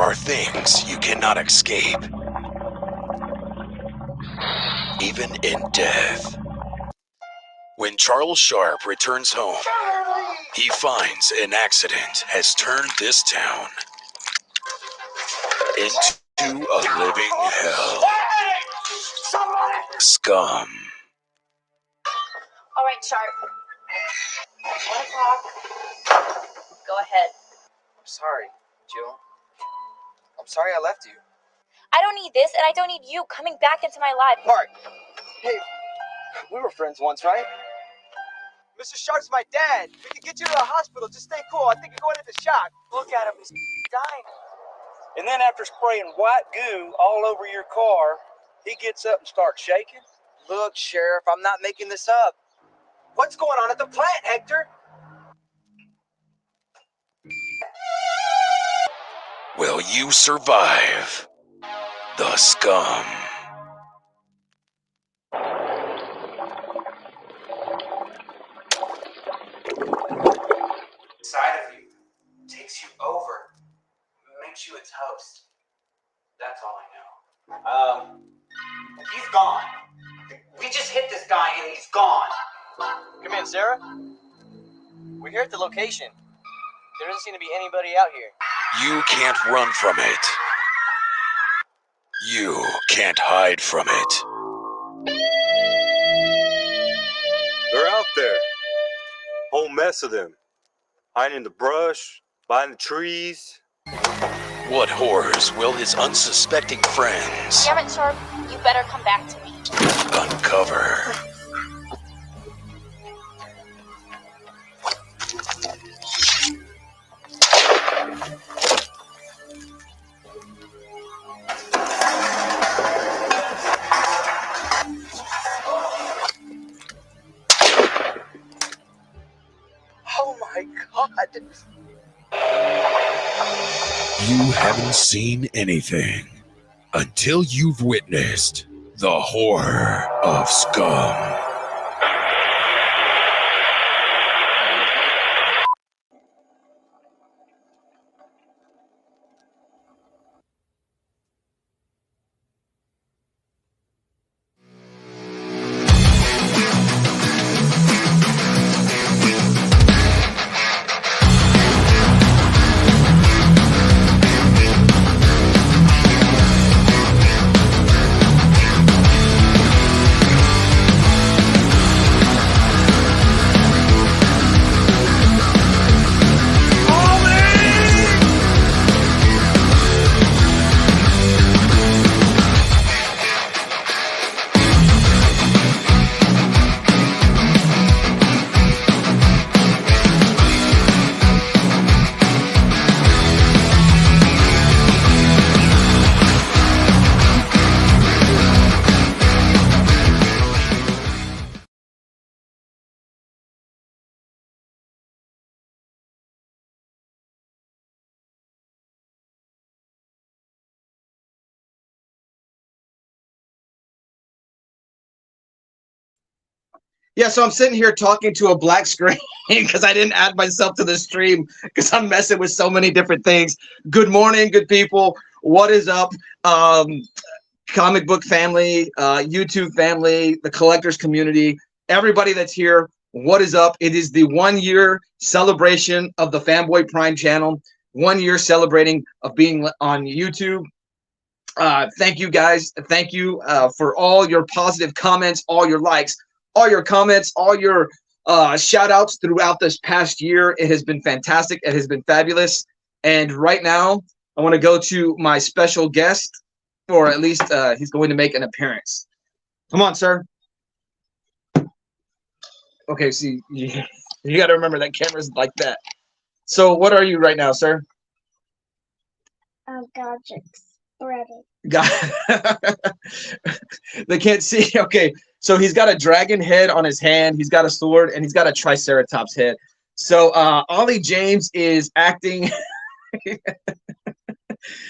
are things you cannot escape, even in death. When Charles Sharp returns home, he finds an accident has turned this town into a living hell. Scum. All right, Sharp. 1 o'clock. Go ahead. I'm sorry, Jill. I'm sorry I left you. I don't need this, and I don't need you coming back into my life. Mark, hey, we were friends once, right? Mr. Sharp's my dad. We can get you to the hospital. Just stay cool. I think you're going into shock. Look at him. He's dying. And then after spraying white goo all over your car, he gets up and starts shaking. Look, Sheriff, I'm not making this up. What's going on at the plant, Hector? Will you survive the scum? Side of you takes you over, makes you a toast. That's all I know. He's gone. We just hit this guy and he's gone. Come in, Sarah. We're here at the location. There doesn't seem to be anybody out here. You can't run from it. You can't hide from it. They're out there. Whole mess of them. Hiding in the brush, behind the trees. What horrors will his unsuspecting friends Damn it, Sharp. You better come back to me. uncover? Oh my God. You haven't seen anything until you've witnessed the horror of scum. Yeah, so I'm sitting here talking to a black screen because I didn't add myself to the stream because I'm messing with so many different things. Good morning, good people. What is up? Comic book family, YouTube family, the collectors community, everybody that's here. What is up? It is the 1 year celebration of the Fanboy Prime channel. 1 year celebrating of being on YouTube. Thank you guys. Thank you for all your positive comments, all your likes, all your comments, all your shout outs throughout this past year. It has been fantastic. It has been fabulous. And right now, I want to go to my special guest, or at least he's going to make an appearance. Come on, sir. Okay, see, you got to remember that camera's like that. So what are you right now, sir? Godric's ready. They can't see. Okay, so he's got a dragon head on his hand. He's got a sword, and he's got a triceratops head. So Ollie James is acting.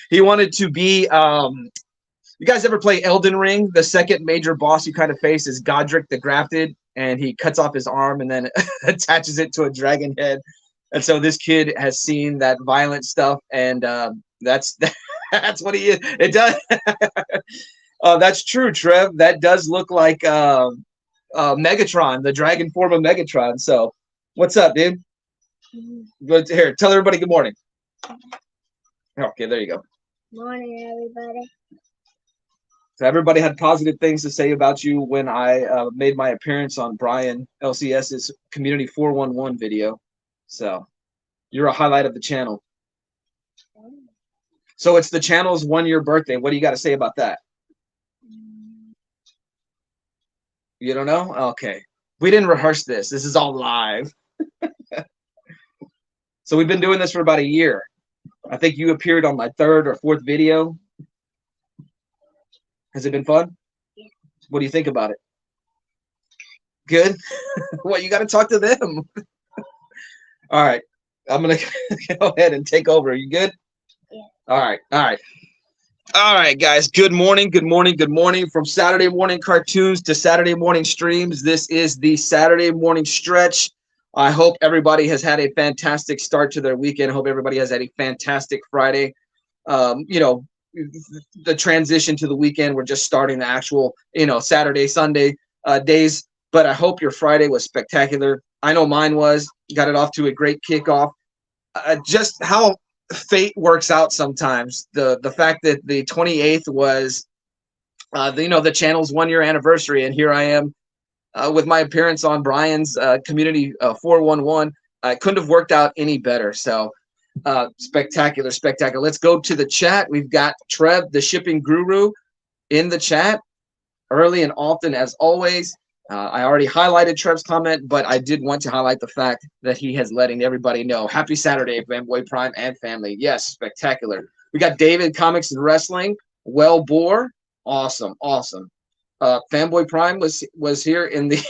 He wanted to be. You guys ever play Elden Ring? The second major boss you kind of face is Godric the Grafted, and he cuts off his arm and then attaches it to a dragon head. And so this kid has seen that violent stuff, and that's That's what he is. It does. That's true, Trev. That does look like Megatron, the dragon form of Megatron. So, what's up, dude? Good. Here, tell everybody good morning. Okay, there you go. Morning, everybody. So everybody had positive things to say about you when I made my appearance on Brian LCS's Community 411 video. So you're a highlight of the channel. So it's the channel's 1-year birthday. What do you got to say about that? You don't know? Okay. We didn't rehearse this. This is all live. So we've been doing this for about a year. I think you appeared on my 3rd or 4th video. Has it been fun? Yeah. What do you think about it? Good? Well, you got to talk to them. All right. I'm going to go ahead and take over. Are you good? Yeah. All right. All right. All right, guys. Good morning. Good morning. Good morning. From Saturday morning cartoons to Saturday morning streams, this is the Saturday morning stretch. I hope everybody has had a fantastic start to their weekend. I hope everybody has had a fantastic Friday. You know, the transition to the weekend, we're just starting the actual, you know, Saturday, Sunday days. But I hope your Friday was spectacular. I know mine was. Got it off to a great kickoff. Just how fate works out sometimes. The fact that the 28th was, the channel's 1-year anniversary, and here I am with my appearance on Brian's Community 411. I couldn't have worked out any better. So spectacular, spectacular. Let's go to the chat. We've got Trev, the shipping guru, in the chat early and often as always. I already highlighted Trev's comment, but I did want to highlight the fact that he has letting everybody know. Happy Saturday, Fanboy Prime and family. Yes, spectacular. We got David, Comics and Wrestling. Well, Boar. Awesome, awesome. Fanboy Prime was here in the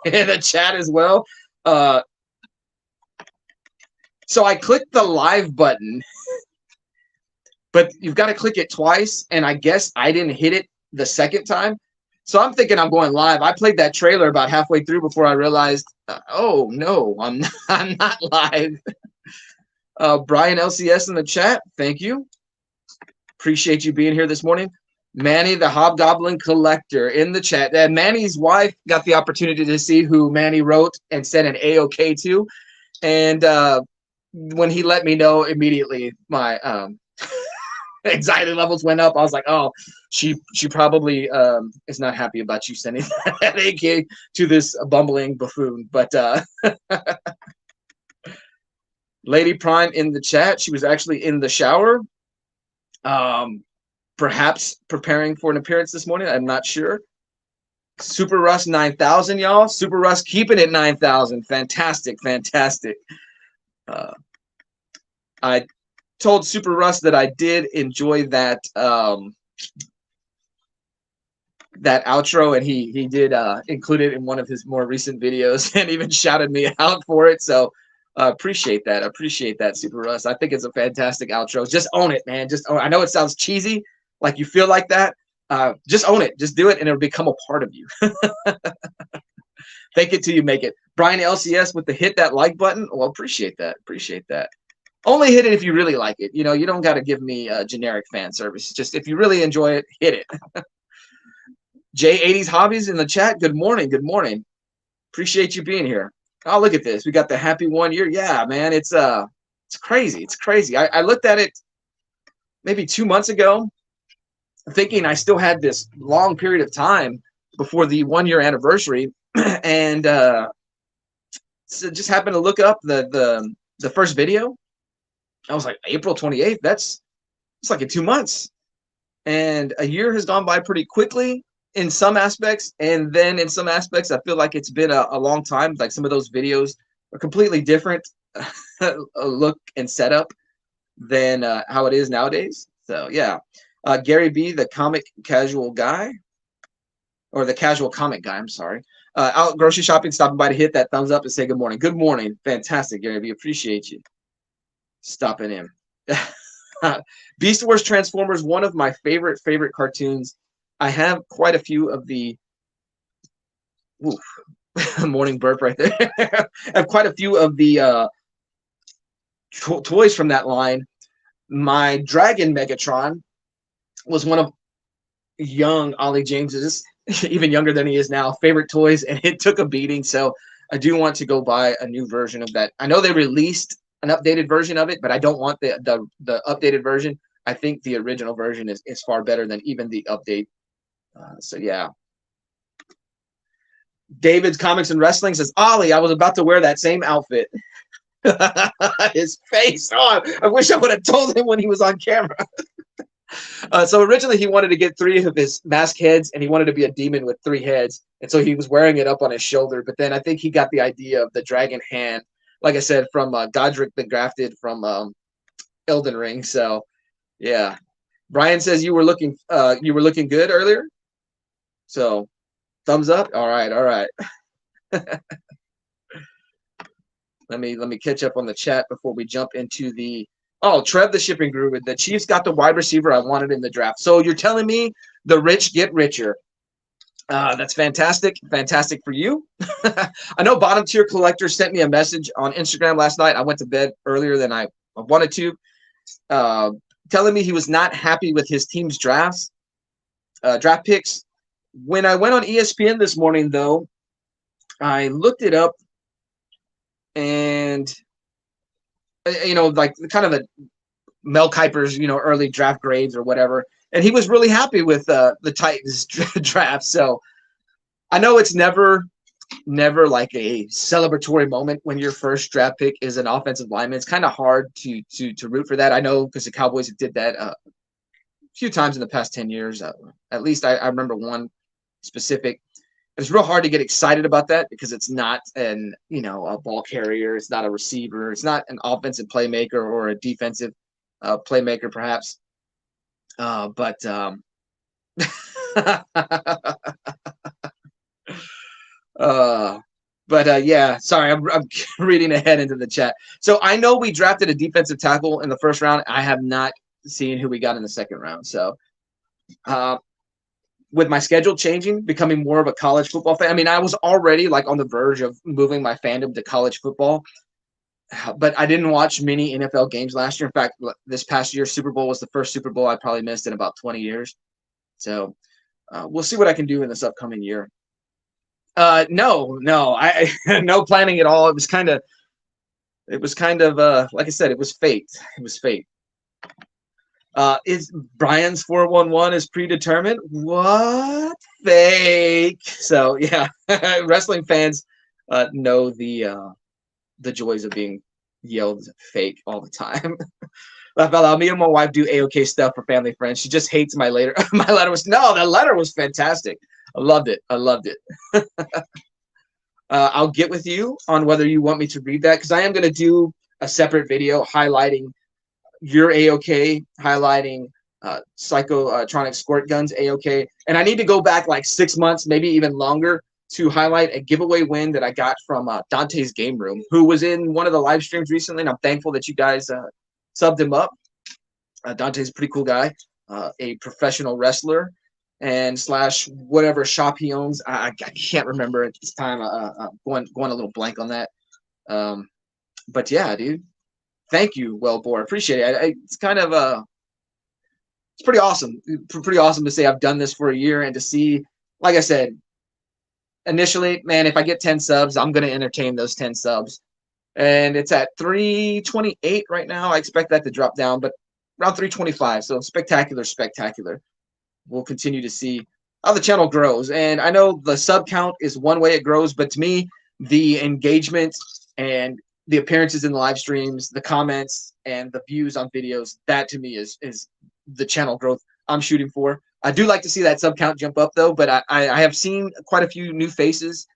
in the chat as well. So I clicked the live button, but you've got to click it twice, and I guess I didn't hit it the second time. So I'm thinking I'm going live. I played that trailer about halfway through before I realized, oh no, I'm not live. Brian LCS in the chat, thank you. Appreciate you being here this morning. Manny, the Hobgoblin Collector, in the chat. And Manny's wife got the opportunity to see who Manny wrote and sent an A-OK to. And when he let me know, immediately my anxiety levels went up. I was like, oh, she probably is not happy about you sending that AK to this bumbling buffoon. But Lady Prime in the chat, she was actually in the shower, perhaps preparing for an appearance this morning. I'm not sure. Super Russ 9,000, y'all. Super Russ keeping it 9,000. Fantastic, fantastic. I told Super Russ that I did enjoy that that outro, and he did include it in one of his more recent videos and even shouted me out for it. So appreciate that. Appreciate that, Super Russ. I think it's a fantastic outro. Just own it, man. Just own it. I know it sounds cheesy, like you feel like that. Just own it. Just do it, and it'll become a part of you. Fake it till you make it. Brian LCS with the hit that like button. Well, appreciate that. Appreciate that. Only hit it if you really like it. You know, you don't got to give me generic fan service. Just if you really enjoy it, hit it. J80's Hobbies in the chat. Good morning. Good morning. Appreciate you being here. Oh, look at this. We got the happy 1 year. Yeah, man. It's crazy. It's crazy. I looked at it maybe 2 months ago, thinking I still had this long period of time before the 1 year anniversary, and so just happened to look up the first video. I was like, April 28th. It's like in 2 months, and a year has gone by pretty quickly in some aspects, and then in some aspects, I feel like it's been a long time. Like some of those videos are completely different look and setup than how it is nowadays. So yeah, Gary B, the comic casual guy, or the casual comic guy. I'm sorry. Out grocery shopping, stopping by to hit that thumbs up and say good morning. Good morning. Fantastic, Gary B. Appreciate you stopping in. Beast Wars Transformers, one of my favorite cartoons. I have quite a few of the morning burp right there. I have quite a few of the toys from that line. My Dragon Megatron was one of young Ollie James's, even younger than he is now, favorite toys, and it took a beating. So I do want to go buy a new version of that. I know they released an updated version of it, but I don't want the updated version. I think the original version is far better than even the update. So yeah. David's Comics and Wrestling says, Ollie, I was about to wear that same outfit. His face. Oh, I wish I would have told him when he was on camera. So originally he wanted to get 3 of his mask heads, and he wanted to be a demon with 3 heads. And so he was wearing it up on his shoulder. But then I think he got the idea of the dragon hand, like I said, from Godric the Grafted from Elden Ring. So yeah. Brian says you were looking good earlier. So thumbs up. All right, all right. Let me catch up on the chat before we jump into the Trev the shipping guru. The Chiefs got the wide receiver I wanted in the draft. So you're telling me the rich get richer. That's fantastic. Fantastic for you. I know Bottom Tier Collector sent me a message on Instagram last night. I went to bed earlier than I wanted to, telling me he was not happy with his team's draft picks. When I went on ESPN this morning, though, I looked it up, and like kind of the Mel Kiper's, early draft grades or whatever. And he was really happy with the Titans draft. So I know it's never like a celebratory moment when your first draft pick is an offensive lineman. It's kind of hard to root for that. I know because the Cowboys did that a few times in the past 10 years. At least I remember one specific. It's real hard to get excited about that because it's not a ball carrier. It's not a receiver. It's not an offensive playmaker or a defensive playmaker, perhaps. But yeah, sorry, I'm reading ahead into the chat. So I know we drafted a defensive tackle in the first round. I have not seen who we got in the second round. So with my schedule changing, becoming more of a college football fan, I mean, I was already like on the verge of moving my fandom to college football, but I didn't watch many NFL games last year. In fact, this past year, Super Bowl was the first Super Bowl I probably missed in about 20 years. So we'll see what I can do in this upcoming year. No, I no planning at all. It was kind of like I said, it was fate. It was fate. Is Brian's 411 is predetermined? What? Fake. So yeah, wrestling fans know the joys of being yelled fake all the time. Me and my wife do A-OK stuff for family friends. She just hates my letter. My letter was that letter was fantastic. I loved it. I'll get with you on whether you want me to read that because I am going to do a separate video highlighting your A-OK, highlighting Psychotronic Squirt Guns A-OK. And I need to go back like 6 months, maybe even longer, to highlight a giveaway win that I got from Dante's Game Room, who was in one of the live streams recently. And I'm thankful that you guys subbed him up. Dante's a pretty cool guy, a professional wrestler and / whatever shop he owns. I can't remember at this time. Going a little blank on that. But yeah, dude. Thank you, Wellbore. Appreciate it. It's kind of it's pretty awesome. Pretty awesome to say I've done this for a year and to see, like I said, initially, man, if I get 10 subs, I'm going to entertain those 10 subs. And it's at 328 right now. I expect that to drop down, but around 325. So spectacular. We'll continue to see how the channel grows. And I know the sub count is one way it grows, but to me, the engagement and the appearances in the live streams, the comments, and the views on videos, that to me is the channel growth I'm shooting for. I do like to see that sub count jump up though, but I have seen quite a few new faces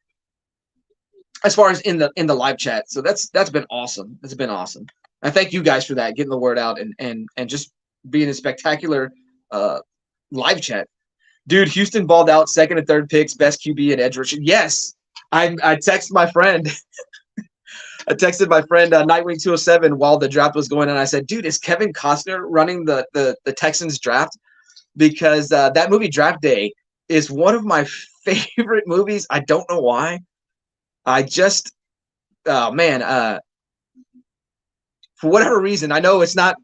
as far as in the live chat. So that's been awesome. It's been awesome. I thank you guys for that, getting the word out and just being a spectacular live chat. Dude, Houston balled out, second and third picks, best QB and edge rusher. Yes. I texted my friend. I texted my friend Nightwing 207 while the draft was going on. I said, dude, is Kevin Costner running the Texans draft? Because that movie Draft Day is one of my favorite movies. I don't know why. I just, for whatever reason, I know it's not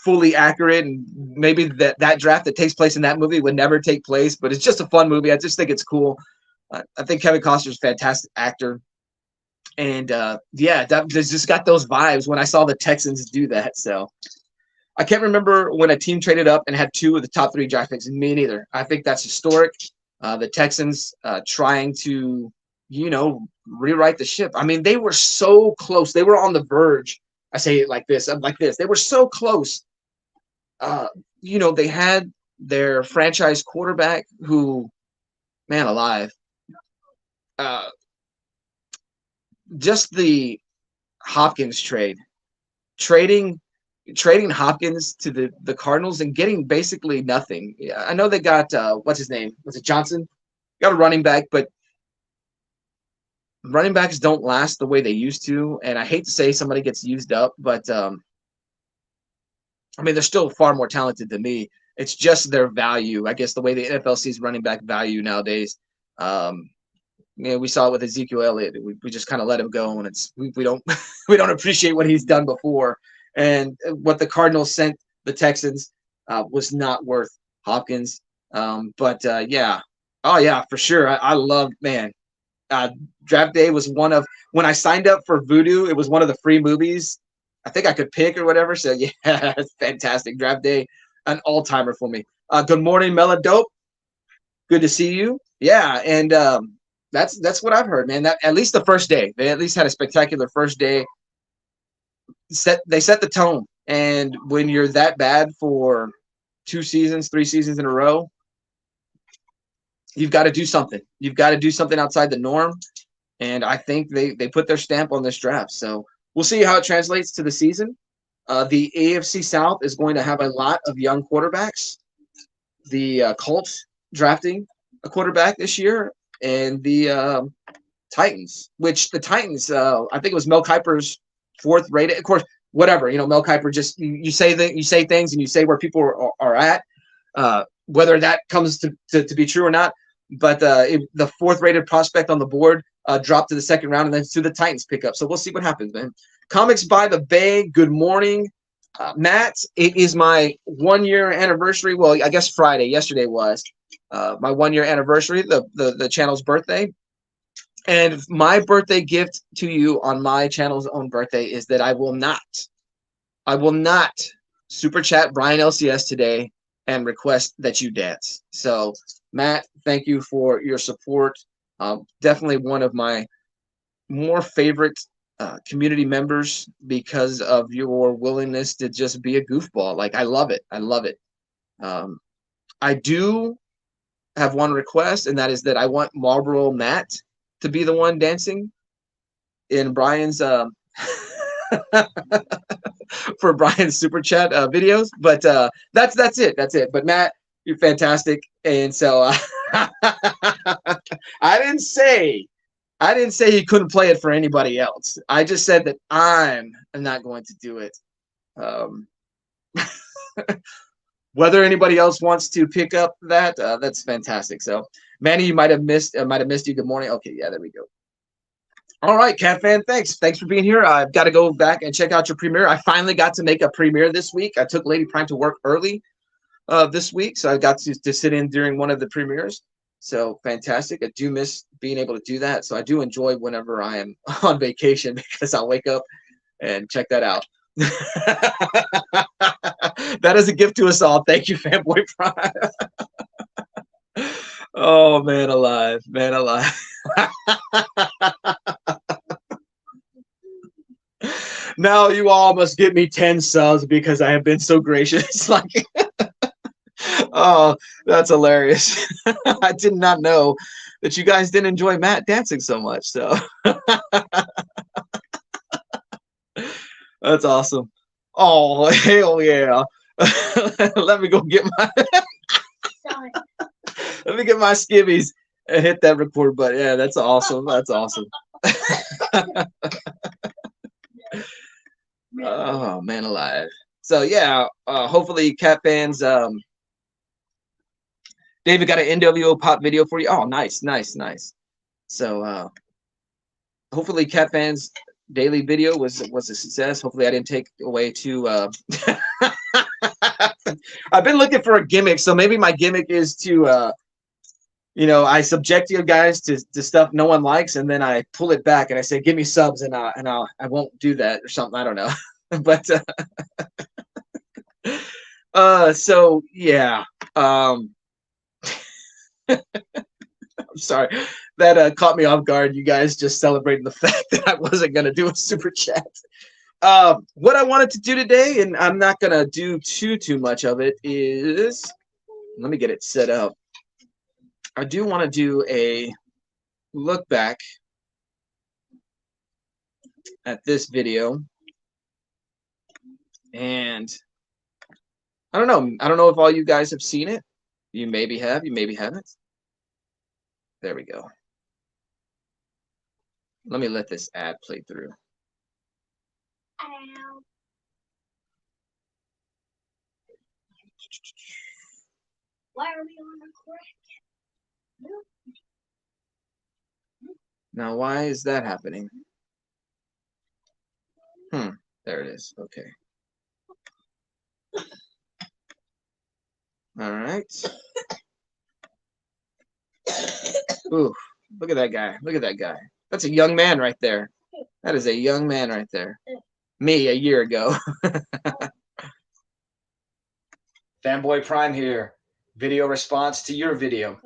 fully accurate, and maybe that draft that takes place in that movie would never take place, but it's just a fun movie. I just think it's cool. I think Kevin Costner's a fantastic actor. And yeah, that just got those vibes when I saw the Texans do that. So I can't remember when a team traded up and had 2 of the top 3 draft picks. Me neither. I think that's historic. The Texans trying to, rewrite the ship. I mean, they were so close. They were on the verge. I say it like this. I'm like this. They were so close. They had their franchise quarterback who, man alive, just the Hopkins trading Hopkins to the Cardinals and getting basically nothing. I know they got what's his name? Was it Johnson? Got a running back, but running backs don't last the way they used to. And I hate to say somebody gets used up, but I mean they're still far more talented than me. It's just their value, I guess, the way the NFL sees running back value nowadays. We saw it with Ezekiel Elliott. We just kind of let him go, and we don't we don't appreciate what he's done before. And what the Cardinals sent the Texans was not worth Hopkins. Yeah. Oh, yeah, for sure. I love, man. Draft Day was one of, when I signed up for Voodoo, it was one of the free movies I think I could pick or whatever. So, yeah, it's fantastic. Draft Day, an all-timer for me. Good morning, Meladope. Good to see you. Yeah, and that's what I've heard, man. That at least the first day. They at least had a spectacular first day. They set the tone, and when you're that bad for 2 seasons, 3 seasons in a row, you've got to do something. You've got to do something outside the norm, and I think they put their stamp on this draft. So we'll see how it translates to the season. The AFC South is going to have a lot of young quarterbacks. The Colts drafting a quarterback this year, and the Titans, which the Titans, I think it was Mel Kiper's 4th rated. Of course, whatever, Mel Kiper just you say things and you say where people are at, whether that comes to be true or not. But the 4th rated prospect on the board dropped to the 2nd round, and then to the Titans pick up. So we'll see what happens, man. Comics by the Bay. Good morning, Matt. It is my 1-year anniversary. Well, I guess Friday. Yesterday was my 1-year anniversary. The channel's birthday. And my birthday gift to you on my channel's own birthday is that I will not super chat Brian LCS today and request that you dance. So, Matt, thank you for your support. Definitely one of my more favorite community members because of your willingness to just be a goofball. Like, I love it. I love it. I do have one request, and that is that I want Marlboro Matt to be the one dancing in Brian's for Brian's super chat videos. But that's it. But Matt, you're fantastic, and so I didn't say he couldn't play it for anybody else. I just said that I'm not going to do it. Whether anybody else wants to pick up that, that's fantastic. So, Manny, you might have missed you. Good morning. Okay, yeah, there we go. All right, Cat Fan, thanks for being here. I've got to go back and check out your premiere. I finally got to make a premiere this week. I took Lady Prime to work early this week, so I got to sit in during one of the premieres. So fantastic. I do miss being able to do that. So I do enjoy whenever I am on vacation because I'll wake up and check that out. That is a gift to us all. Thank you, Fanboy Prime. Oh, man alive. Now you all must give me 10 subs because I have been so gracious. Like, oh, that's hilarious. I did not know that you guys didn't enjoy Matt dancing so much. So that's awesome. Oh, hell yeah. Let me go get my let me get my skivvies and hit that record button. Yeah, that's awesome. That's awesome. Oh, man alive. So yeah, hopefully Cat fans, David got an NWO pop video for you. Oh, nice. So hopefully Cat fans daily video was a success. Hopefully, I didn't take away too. I've been looking for a gimmick, so maybe my gimmick is to I subject you guys to stuff no one likes, and then I pull it back and I say, "Give me subs," and I won't do that or something. I don't know, but so yeah. I'm sorry that caught me off guard. You guys just celebrating the fact that I wasn't gonna do a super chat. What I wanted to do today, and I'm not gonna do too much of it, is let me get it set up. I do want to do a look back at this video, and I don't know if all you guys have seen it. You maybe have, you maybe haven't. There we go. Let me let this ad play through. Why are we on record? Now, why is that happening? There it is. Okay. All right. Ooh, look at that guy. Look at that guy. That's a young man right there. That is a young man right there. Me a year ago. Fanboy Prime here. Video response to your video.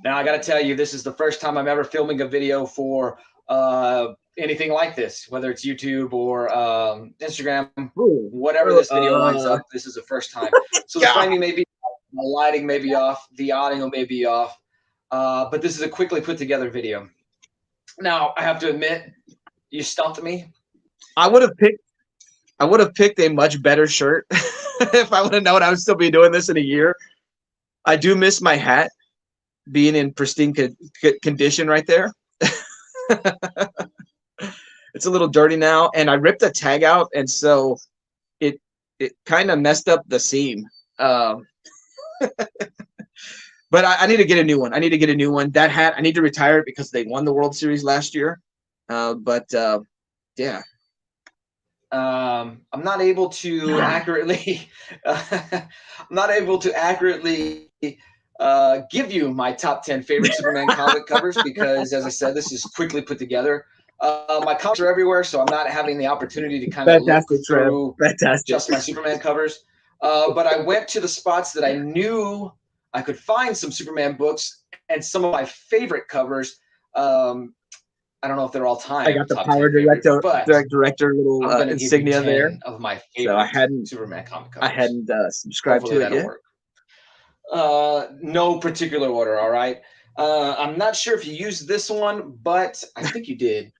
Now, I got to tell you, this is the first time I'm ever filming a video for anything like this, whether it's YouTube or Instagram, whatever this video lines up. This is the first time. So the framing may be off, the lighting may be off, the audio may be off, but this is a quickly put together video. Now, I have to admit, you stumped me. I would have picked a much better shirt if I would have known I would still be doing this in a year. I do miss my hat being in pristine condition right there. It's a little dirty now, and I ripped the tag out, and so it kind of messed up the seam. But I need to get a new one. I need to get a new one. That hat, I need to retire it because they won the World Series last year. Yeah. I'm not able to accurately give you my top 10 favorite Superman comic covers because, as I said, this is quickly put together. My comics are everywhere, so I'm not having the opportunity to kind of look through just my Superman covers. But I went to the spots that I knew I could find some Superman books and some of my favorite covers. I don't know if they're all time. I got the Power Director little insignia there. Of my favorite so I hadn't Superman comic covers. I hadn't subscribed to it yet. Work. No particular order. All right. I'm not sure if you used this one, but I think you did.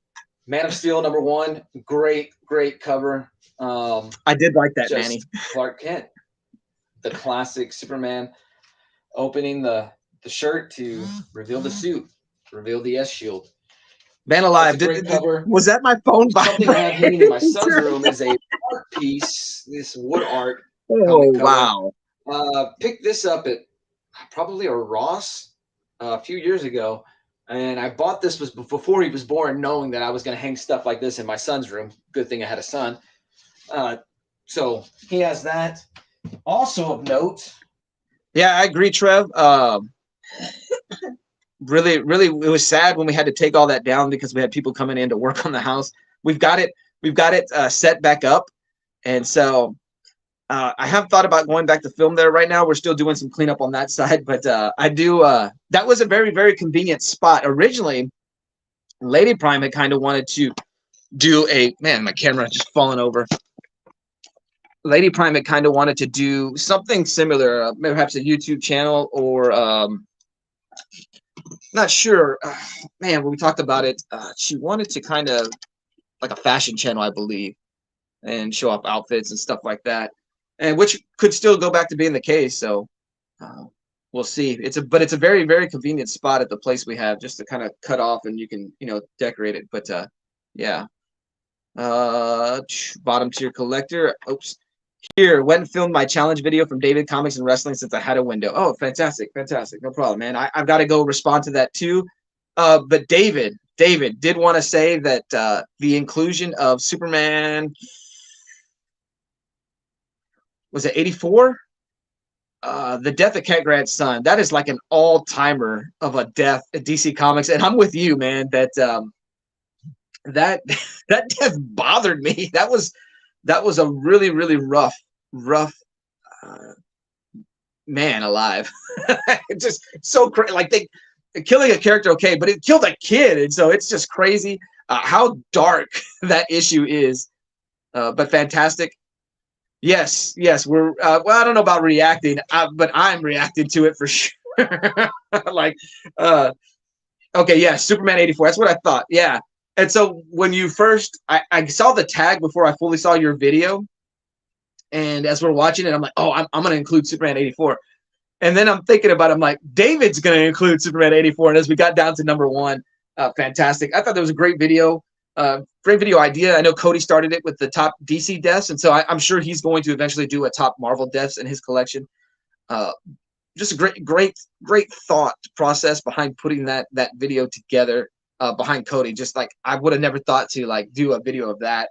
Man of Steel #1, great cover. I did like that, Manny. Clark Kent, the classic Superman, opening the shirt to reveal the suit, reveal the S shield. Man alive! Was that my phone? Something I have hanging in my son's room is a art piece. This wood art. Oh wow! Picked this up at probably a Ross a few years ago, and I bought this was before he was born, knowing that I was going to hang stuff like this in my son's room. Good thing I had a son. So he has that. Also of note. Yeah, I agree, Trev. Really, it was sad when we had to take all that down because we had people coming in to work on the house. We've got it set back up, and so I have thought about going back to film there. Right now, we're still doing some cleanup on that side, but I do. That was a very, very convenient spot. Originally, Lady Prime had kind of wanted to do my camera just falling over. Lady Prime had kind of wanted to do something similar, perhaps a YouTube channel or. Not sure, when we talked about it, she wanted to kind of like a fashion channel, I believe, and show off outfits and stuff like that, and which could still go back to being the case. So we'll see. It's a very, very convenient spot at the place we have, just to kind of cut off and you can decorate it. But yeah, bottom tier collector. Oops. Here, went and filmed my challenge video from David Comics and Wrestling since I had a window. Oh, fantastic. No problem, man. I've got to go respond to that too. But David, David did want to say that the inclusion of Superman, was it 84? The death of Cat Grant's son. That is like an all-timer of a death at DC Comics. And I'm with you, man, that that that death bothered me. That was a really, really rough man alive. Just so crazy. Like killing a character, okay, but it killed a kid, and so it's just crazy how dark that issue is. But fantastic. Yes, we're well. I don't know about reacting, but I'm reacting to it for sure. Like, okay, yeah, Superman 84. That's what I thought. Yeah, and so when you first, I saw the tag before I fully saw your video, and as we're watching it, I'm like, oh, I'm going to include Superman 84. And then I'm thinking about it, I'm like, David's going to include Superman 84. And as we got down to number 1, fantastic. I thought that was a great video. Great video idea. I know Cody started it with the top DC deaths, and so I'm sure he's going to eventually do a top Marvel deaths in his collection. Just a great thought process behind putting that video together behind Cody. Just like I would have never thought to like do a video of that.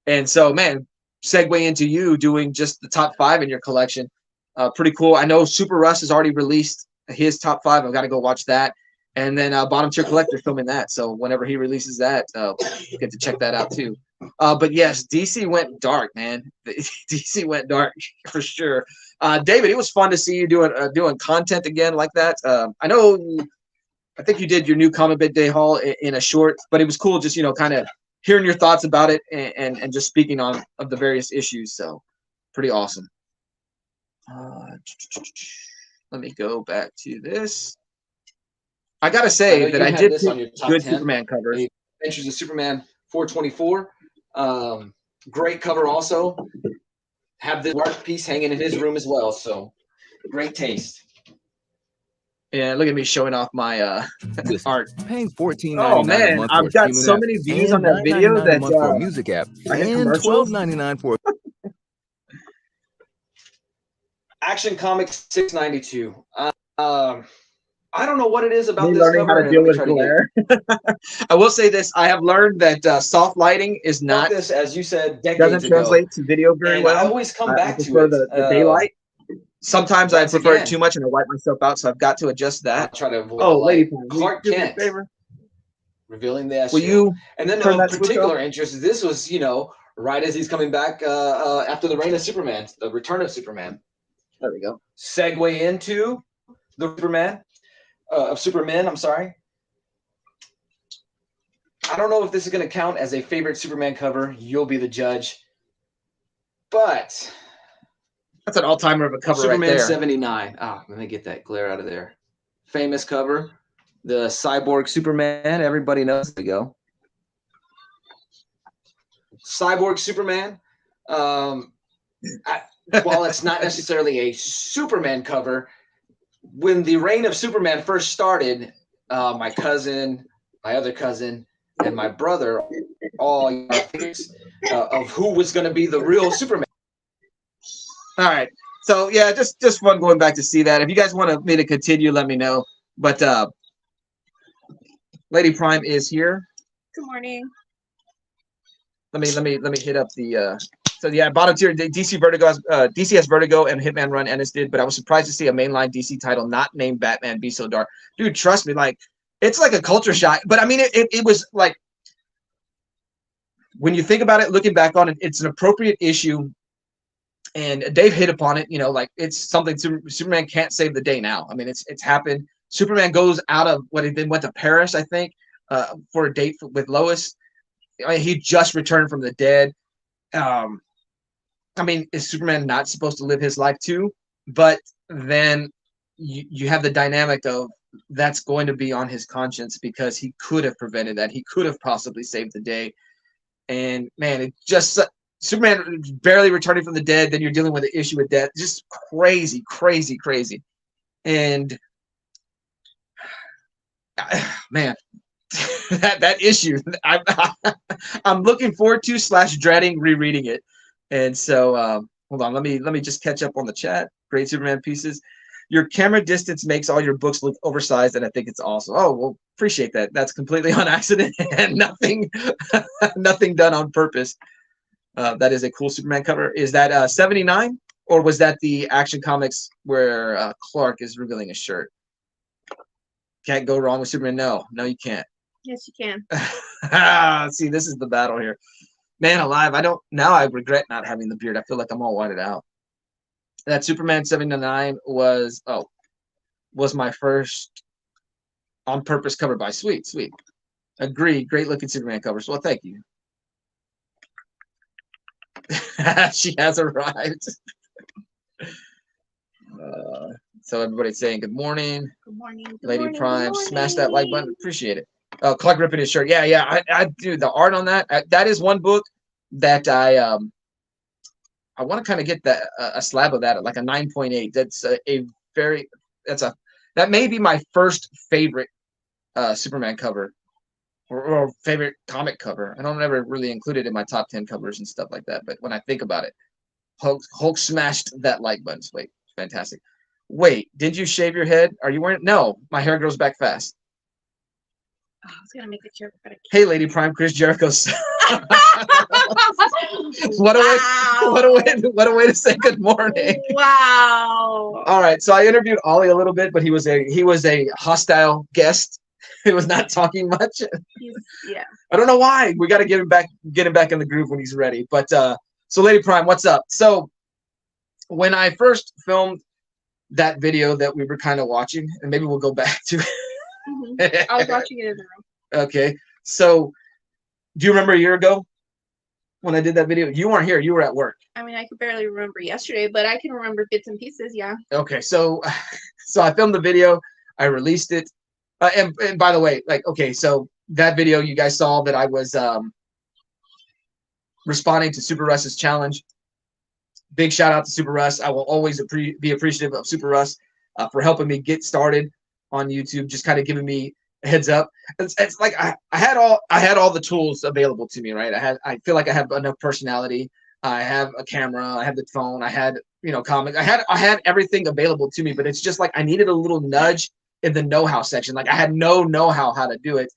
And so, man, segue into you doing just the top 5 in your collection. Pretty cool. I know Super Russ has already released his top 5. I've got to go watch that. And then Bottom Tier Collector filming that. So whenever he releases that, get to check that out too. But yes, DC went dark, man. DC went dark for sure. David, it was fun to see you doing content again like that. I think you did your new Comic Book Day haul in a short, but it was cool just, kind of hearing your thoughts about it and just speaking on of the various issues. So pretty awesome. Let me go back to this. I gotta say that I did this on your top good 10. Superman covers. Adventures of Superman 424. Great cover also. Have this art piece hanging in his room as well. So great taste. Yeah, look at me showing off my art. Paying $14.99 Oh a man, month for I've a got streaming so app many views on and that video $9.99 that a month for a music app I get and commercials. $12.99 for Action Comics 692. I don't know what it is about me this learning how cover. to deal with glare. I will say this: I have learned that soft lighting is not this, as you said, decades doesn't ago. translate to video very And well. I always come back I to prefer it. the daylight. Sometimes I once prefer again, it too much and I wipe myself out, so I've got to adjust I'll that. try to avoid Oh, the Lady light. Pond, Clark will you do me a Kent favor? revealing the Will SU. you And then turn of that switch particular off? interest, this was, right as he's coming back after the reign of Superman, the return of Superman. There we go. Segue into the Superman, I'm sorry. I don't know if this is going to count as a favorite Superman cover. You'll be the judge. But That's an all-timer of a cover Superman right there. 79. Let me get that glare out of there. Famous cover. The Cyborg Superman. Everybody knows. There we go. Cyborg Superman. While it's not necessarily a Superman cover, when the reign of Superman first started, my cousin, my other cousin, and my brother all of who was going to be the real Superman. All right. So yeah, just fun going back to see that. If you guys want me to continue, let me know. But Lady Prime is here. Good morning. Let me hit up the so yeah, bottom tier DC Vertigo DC has Vertigo and Hitman Run Ennis did, but I was surprised to see a mainline DC title not named Batman be so dark. Dude, trust me, like it's like a culture shock. But I mean it was like when you think about it, looking back on it, it's an appropriate issue. And Dave hit upon it, like it's something Superman can't save the day now. I mean, it's happened. Superman goes out of what he then went to Paris, I think, for a date with Lois. I mean, he just returned from the dead. I mean, is Superman not supposed to live his life too? But then you have the dynamic of that's going to be on his conscience because he could have prevented that. He could have possibly saved the day. And man, it just Superman barely returning from the dead. Then you're dealing with the issue with death. Just crazy, crazy, crazy. And man, that issue, I'm looking forward to / dreading rereading it. And so hold on, let me just catch up on the chat. Great Superman pieces. Your camera distance makes all your books look oversized, and I think it's awesome. Oh, well, appreciate that. That's completely on accident and nothing, nothing done on purpose. That is a cool Superman cover. Is that 79, or was that the Action Comics where Clark is revealing his shirt? Can't go wrong with Superman. No, you can't. Yes, you can. See, this is the battle here. Man alive, I regret not having the beard. I feel like I'm all whited out. That Superman 79 was my first on purpose cover by Sweet. Agree. Great looking Superman covers. Well, thank you. She has arrived. So everybody's saying good morning. Good morning. Good Lady morning, Prime, good smash that like button. morning. Appreciate it. Clark ripping his shirt. Yeah. I do the art on that. That is one book that I want to kind of get that a slab of that, like a 9.8. That's that may be my first favorite Superman cover or favorite comic cover. I don't ever really include it in my top 10 covers and stuff like that, but when I think about it, Hulk smashed that like button. Wait, fantastic. Wait, did you shave your head? Are you wearing? No, my hair grows back fast. Oh, I was gonna make a joke, but I can't. Hey, Lady Prime, Chris Jericho's. What a way to say good morning. Wow. All right, so I interviewed Ollie a little bit, but he was a hostile guest. He was not talking much. Yeah. I don't know why. We got to get him back in the groove when he's ready. But so Lady Prime, what's up? So when I first filmed that video that we were kind of watching, and maybe we'll go back to Mm-hmm. I was watching it in the room. Okay. So do you remember a year ago when I did that video? You weren't here. You were at work. I mean, I could barely remember yesterday, but I can remember bits and pieces. Yeah. Okay. So I filmed the video. I released it. And by the way, like, okay, so that video you guys saw that I was responding to Super Russ's challenge. Big shout out to Super Russ. I will always be appreciative of Super Russ for helping me get started on YouTube, just kind of giving me a heads up. It's like I had all the tools available to me, right? I feel like I have enough personality. I have a camera, I have the phone, I had, comics. I had everything available to me, but it's just like I needed a little nudge in the know-how section. Like I had no know-how how to do it.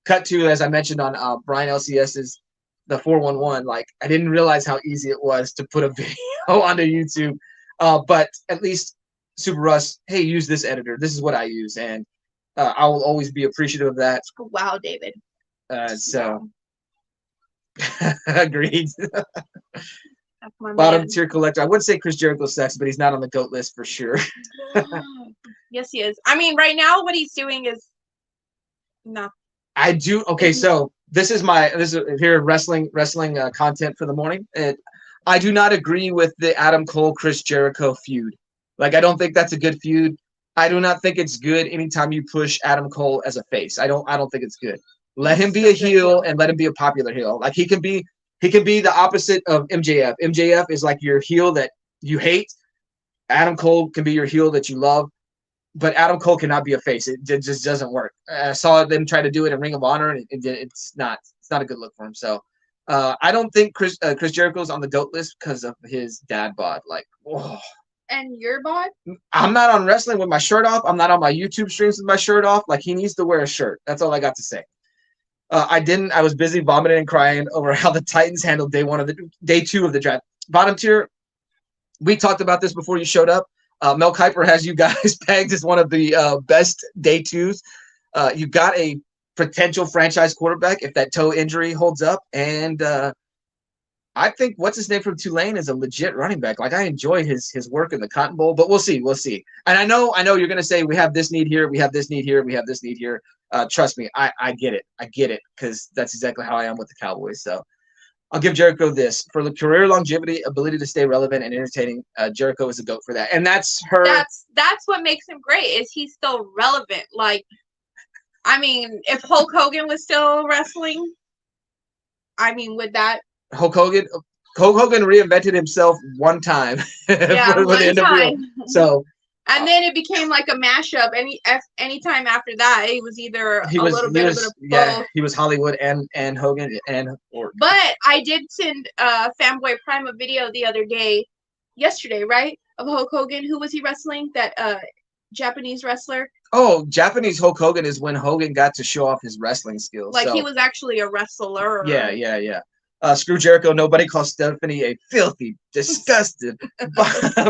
Cut to, as I mentioned on Brian LCS's The 411, like I didn't realize how easy it was to put a video onto YouTube. But at least Super Russ, hey, use this editor. This is what I use, and I will always be appreciative of that. Wow, David. So agreed. That's my Bottom man. tier collector. I would say Chris Jericho sucks, but he's not on the GOAT list for sure. Yes, he is. I mean, right now what he's doing is not. I do. Okay, so this is here wrestling content for the morning. And I do not agree with the Adam Cole Chris Jericho feud. Like I don't think that's a good feud. I do not think it's good anytime you push Adam Cole as a face. I don't think it's good. Let him be a heel and let him be a popular heel. Like he can be the opposite of MJF. MJF is like your heel that you hate. Adam Cole can be your heel that you love. But Adam Cole cannot be a face. It just doesn't work. I saw them try to do it in Ring of Honor, and it's not a good look for him. So I don't think Chris Jericho's on the GOAT list because of his dad bod. Like, whoa. And your bod? I'm not on wrestling with my shirt off. I'm not on my YouTube streams with my shirt off. Like he needs to wear a shirt. That's all I got to say. I was busy vomiting and crying over how the Titans handled day 2 of the draft. Bottom tier. We talked about this before you showed up. Mel Kiper has you guys pegged as one of the best day 2s. You got a potential franchise quarterback if that toe injury holds up, and I think what's his name from Tulane is a legit running back. Like I enjoyed his work in the Cotton Bowl, but we'll see. And I know you're gonna say we have this need here, we have this need here, we have this need here. Trust me, I get it because that's exactly how I am with the Cowboys. So I'll give Jericho this for the career longevity, ability to stay relevant and entertaining. Jericho is a GOAT for that, and that's her. That's what makes him great. Is he's still relevant? Like, I mean, if Hulk Hogan was still wrestling, I mean, would that? Hulk Hogan reinvented himself one time. Yeah, one time. So. And then it became like a mashup. Anytime after that, it was either a little bit of both. Yeah, he was Hollywood and Hogan and Orton. But I did send Fanboy Prime a video the other day, yesterday, right? of Hulk Hogan. Who was he wrestling? That Japanese wrestler. Oh, Japanese Hulk Hogan is when Hogan got to show off his wrestling skills. Like so, he was actually a wrestler. Yeah. Screw Jericho. Nobody calls Stephanie a filthy, disgusted,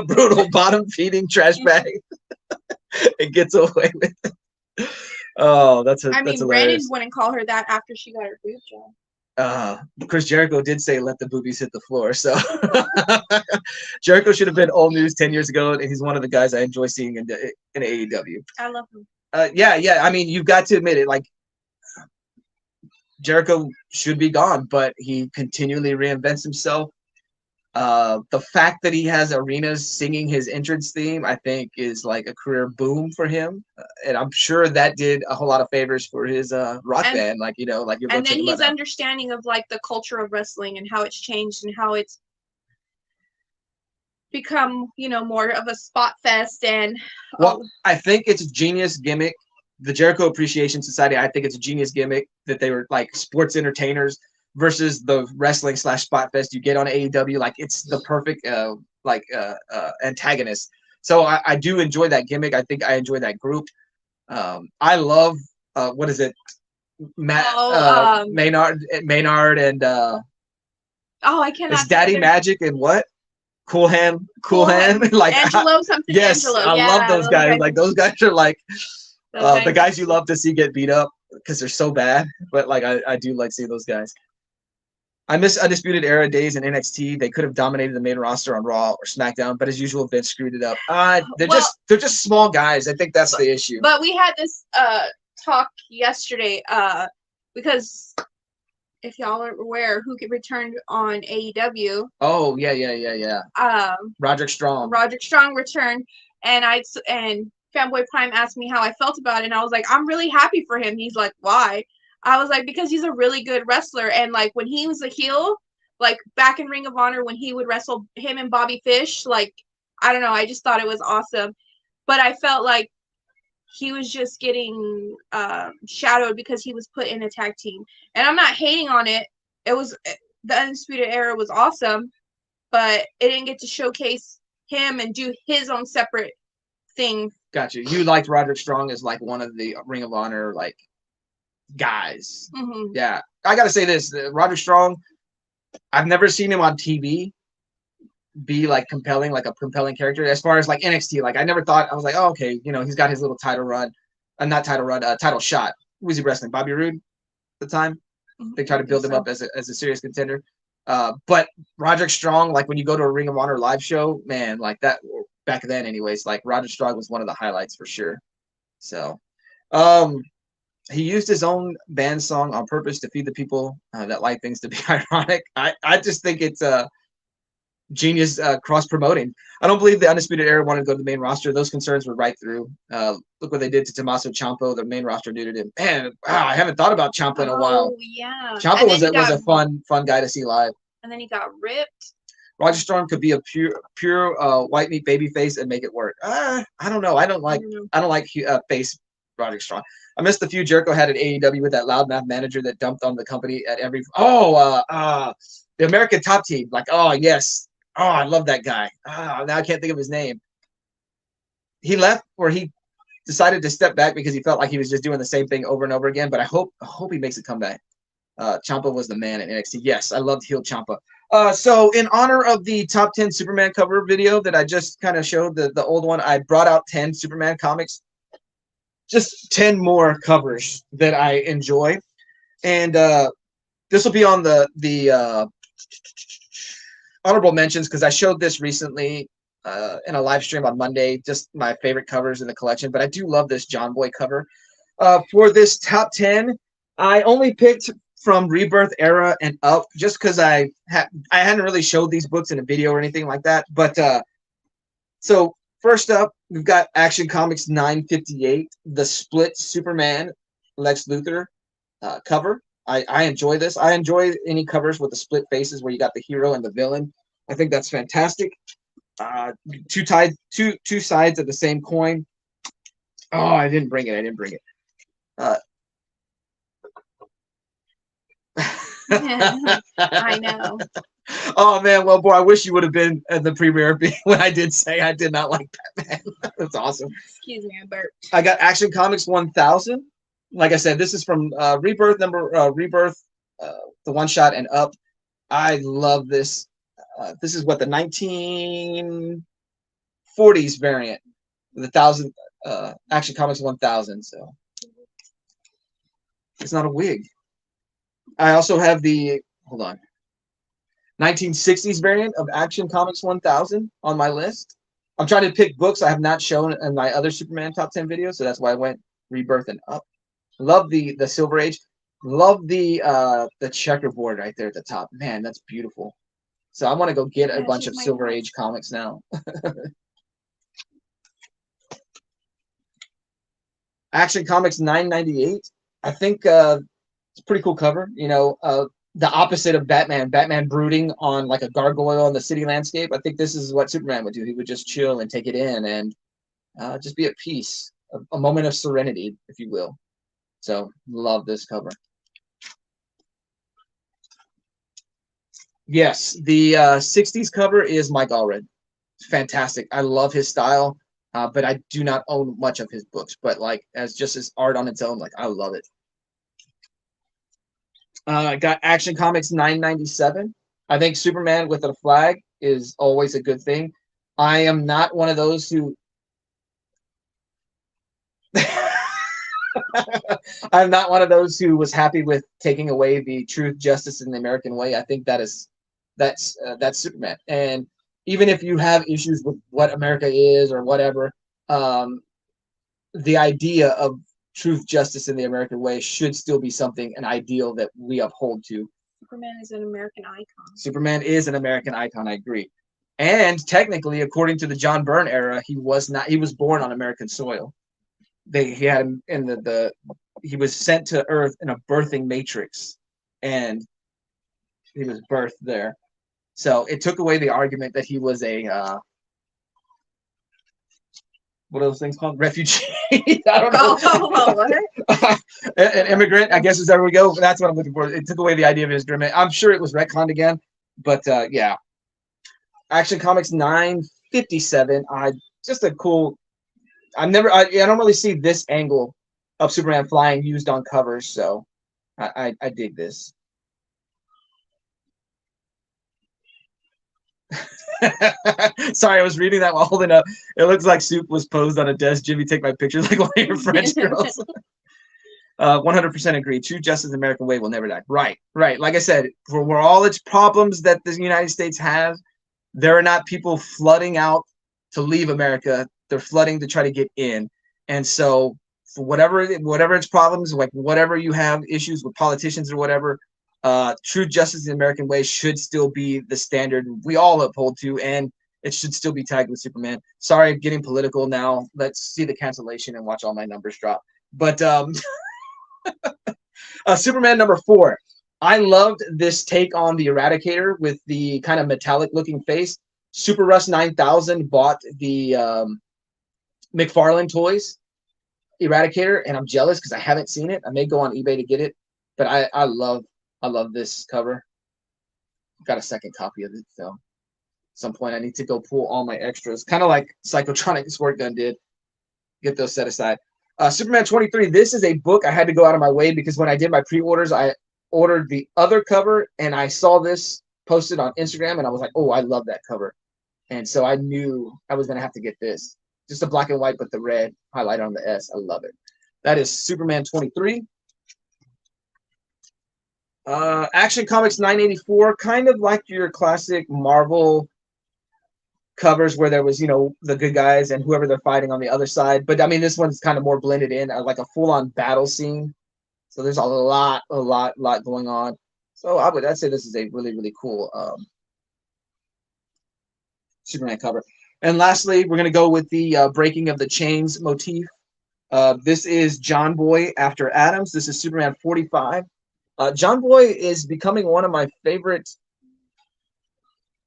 brutal, bottom-feeding trash bag. It gets away with it. Oh, that's Brandon hilarious. wouldn't call her that after she got her boob job. Chris Jericho did say, "Let the boobies hit the floor." So Jericho should have been old news 10 years ago, and he's one of the guys I enjoy seeing in AEW. I love him. Yeah. I mean, you've got to admit it. Like Jericho should be gone, but he continually reinvents himself. The fact that he has arenas singing his entrance theme, I think, is like a career boom for him, and I'm sure that did a whole lot of favors for his rock band. Like you're. And then he's understanding of like the culture of wrestling and how it's changed and how it's become, more of a spot fest. And I think it's a genius gimmick. The Jericho Appreciation Society, I think it's a genius gimmick that they were like sports entertainers versus the wrestling / spot fest you get on AEW. Like it's the perfect antagonist. So I do enjoy that gimmick. I think I enjoy that group. I love what is it? Maynard and I cannot. It's Daddy Magic and what? Cool Hand. Like Angelo something. Yes, Angelo. I love those guys. Like those guys are like the guys you love to see get beat up because they're so bad. But like I do like seeing those guys. I miss Undisputed Era days in NXT. They could have dominated the main roster on Raw or SmackDown, but as usual, Vince screwed it up. They're just small guys. I think that's the issue. But we had this talk yesterday because if y'all are aware, who returned on AEW? Oh yeah. Roderick Strong. Roderick Strong returned, and Fanboy Prime asked me how I felt about it, and I was like, I'm really happy for him. He's like, why? I was like, because he's a really good wrestler, and like when he was a heel, like back in Ring of Honor when he would wrestle him and Bobby Fish, like I don't know, I just thought it was awesome. But I felt like he was just getting shadowed because he was put in a tag team. And I'm not hating on it. It was the Undisputed Era was awesome, but it didn't get to showcase him and do his own separate thing. Gotcha. You liked Roderick Strong as like one of the Ring of Honor like guys. Mm-hmm. Yeah. I gotta say this, Roderick Strong, I've never seen him on TV be like a compelling character as far as like NXT. Like I never thought, I was like, oh, okay, he's got his little title run, title shot. Who was he wrestling? Bobby Roode at the time? They tried to build him up as a serious contender. But Roderick Strong, like when you go to a Ring of Honor live show, man, like that back then anyways, like Roderick Strong was one of the highlights for sure. So he used his own band song on purpose to feed the people that like things to be ironic. I just think it's genius cross-promoting. I don't believe the Undisputed Era wanted to go to the main roster. Those concerns were right through. Look what they did to Tommaso Ciampa, the main roster dude. And man, wow, I haven't thought about Ciampa in a while. Oh, yeah. Ciampa was a fun guy to see live. And then he got ripped. Roger Storm could be a pure white meat baby face and make it work. I don't know. I don't like face Roger Strong. I missed the feud Jericho had at AEW with that loudmouth manager that dumped on the company at every the American Top Team. Like, oh yes. Oh, I love that guy. Now I can't think of his name. He left or he decided to step back because he felt like he was just doing the same thing over and over again. But I hope he makes a comeback. Ciampa was the man at NXT. Yes, I loved heel Ciampa. So in honor of the top 10 Superman cover video that I just kind of showed, the old one, I brought out 10 Superman comics. Just 10 more covers that I enjoy. And this will be on the honorable mentions because I showed this recently in a live stream on Monday, just my favorite covers in the collection. But I do love this John Boy cover. For this top 10, I only picked from Rebirth Era and up just because I hadn't really showed these books in a video or anything like that. But so first up, we've got Action Comics 958, the split Superman Lex Luthor cover. I enjoy this. I enjoy any covers with the split faces where you got the hero and the villain. I think that's fantastic. Two sides of the same coin. Oh, I didn't bring it. I know. Oh man, well, boy, I wish you would have been at the premiere when I did say I did not like Batman. That's awesome. Excuse me, I burped. I got Action Comics 1000. Like I said, this is from Rebirth, the one shot and up. I love this. This is what the 1940s variant, the thousand Action Comics 1000. So it's not a wig. I also have the 1960s variant of Action Comics 1000 on my list. I'm trying to pick books I have not shown in my other Superman top 10 videos, so that's why I went Rebirth and up. Love the Silver Age. Love the checkerboard right there at the top. Man, that's beautiful. So I want to go get a bunch of Silver Age comics now. Action Comics 998. I think it's a pretty cool cover. You know, the opposite of Batman. Batman brooding on like a gargoyle on the city landscape. I think this is what Superman would do. He would just chill and take it in and just be at peace. A moment of serenity, if you will. So love this cover. Yes, the 60s cover is Mike Allred. Fantastic. I love his style, but I do not own much of his books. But like as just his art on its own, like I love it. I got Action Comics 997. I think Superman with a flag is always a good thing. I am not one of those who I'm not one of those who was happy with taking away the truth, justice, and the American way. I think that's Superman. And even if you have issues with what America is or whatever, the idea of truth, justice, and the American way should still be an ideal that we uphold to. Superman is an American icon. Superman is an American icon. I agree. And technically, according to the John Byrne era, he was not. He was born on American soil. He had him in he was sent to Earth in a birthing matrix, and he was birthed there. So it took away the argument that he was a what are those things called? Refugee. I don't know. What? An immigrant, I guess is there we go. That's what I'm looking for. It took away the idea of his dream. I'm sure it was retconned again, but yeah. Action Comics 957. Just a cool. I don't really see this angle of Superman flying used on covers, so I dig this. Sorry, I was reading that while holding up. It looks like Soup was posed on a desk. Jimmy, take my picture like one of your French girls. 100% agree. True justice, American way will never die. Right. Like I said, for all its problems that the United States has, there are not people flooding out to leave America. They're flooding to try to get in. And so for whatever its problems, like whatever you have issues with politicians or whatever, true justice in the American way should still be the standard we all uphold to, and it should still be tagged with Superman. Sorry, I'm getting political now. Let's see the cancellation and watch all my numbers drop. But Superman number 4. I loved this take on the Eradicator with the kind of metallic looking face. Super Russ 9000 bought the McFarlane Toys Eradicator, and I'm jealous because I haven't seen it. I may go on eBay to get it, but I love this cover. I've got a second copy of it, so at some point I need to go pull all my extras, kind of like Psychotronic Squirt Gun did. Get those set aside. Superman 23. This is a book I had to go out of my way because when I did my pre-orders, I ordered the other cover, and I saw this posted on Instagram, and I was like, oh, I love that cover. And so I knew I was going to have to get this. Just a black and white, but the red highlight on the S. I love it. That is Superman 23. Action Comics 984, kind of like your classic Marvel covers where there was, the good guys and whoever they're fighting on the other side. But I mean, this one's kind of more blended in, like a full-on battle scene. So there's a lot going on. So I'd say this is a really, really cool Superman cover. And lastly, we're going to go with the breaking of the chains motif. This is John Boy after Adams. This is Superman 45. John Boy is becoming one of my favorite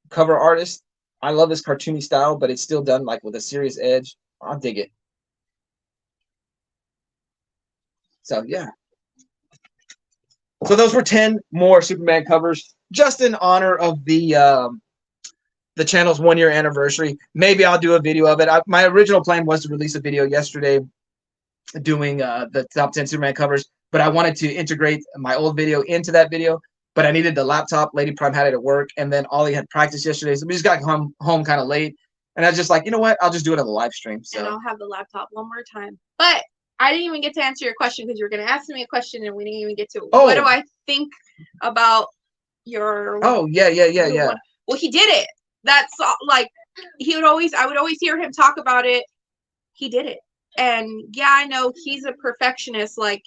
cover artists. I love his cartoony style, but it's still done like with a serious edge. I'll dig it. So yeah. So those were 10 more Superman covers, just in honor of the channel's 1 year anniversary. Maybe I'll do a video of it. My original plan was to release a video yesterday doing the top 10 Superman covers, but I wanted to integrate my old video into that video. But I needed the laptop. Lady Prime had it at work, and then Ollie had practice yesterday, so we just got home kind of late. And I was just like, you know what? I'll just do it on the live stream. So And I'll have the laptop one more time. But I didn't even get to answer your question because you were going to ask me a question and we didn't even get to. Oh. What do I think about your? Oh yeah. Well, he did it. That's like I would always hear him talk about it. He did it, and yeah, I know he's a perfectionist. Like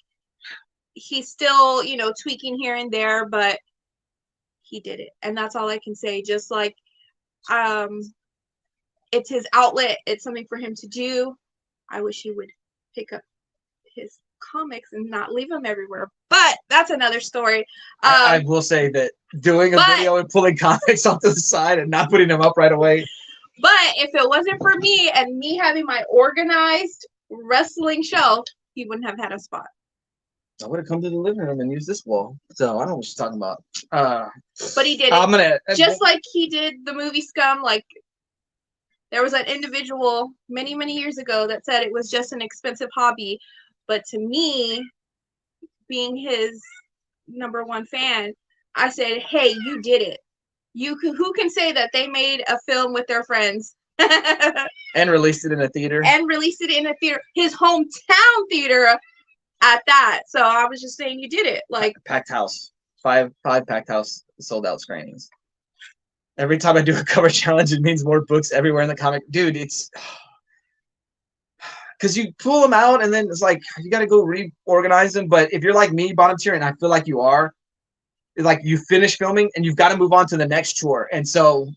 he's still, tweaking here and there, but he did it, and that's all I can say. Just like, it's his outlet. It's something for him to do. I wish he would pick up his comics and not leave them everywhere, but that's another story. I will say that doing a video and pulling comics off to the side and not putting them up right away. But if it wasn't for me and me having my organized wrestling shelf, he wouldn't have had a spot. I would have come to the living room and used this wall. So I don't know what you're talking about. But he did it. I'm gonna just like he did the movie Scum. Like there was an individual many, many years ago that said it was just an expensive hobby. But to me, being his #1 fan, I said, "Hey, you did it. Who can say that they made a film with their friends and released it in a theater his hometown theater at that?" So I was just saying, you did it. Like packed house, five packed house sold out screenings. Every time I do a cover challenge, it means more books everywhere in the comic. Dude, it's because you pull them out and then it's like you got to go reorganize them. But if you're like me, bottom tier, and I feel like you are, it's like you finish filming and you've got to move on to the next chore. And so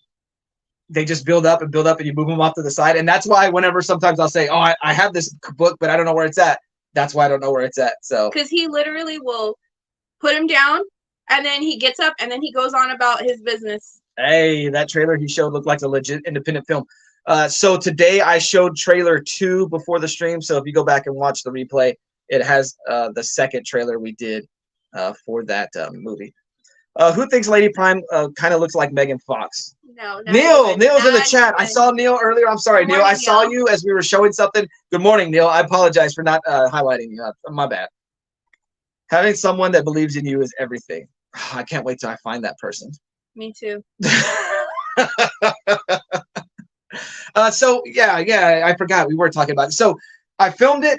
they just build up and you move them off to the side. And that's why whenever sometimes I'll say, oh, I have this book, but I don't know where it's at. That's why I don't know where it's at. So because he literally will put him down and then he gets up and then he goes on about his business. Hey, that trailer he showed looked like a legit independent film. So today I showed trailer 2 before the stream. So if you go back and watch the replay, it has the second trailer we did for that movie. Who thinks Lady Prime kind of looks like Megan Fox? No. Neil's in the chat. I saw Neil earlier. I'm sorry, Neil. I saw you as we were showing something. Good morning, Neil. I apologize for not highlighting you. My bad. Having someone that believes in you is everything. I can't wait till I find that person. Me too. So yeah, I forgot we were talking about it. So I filmed it,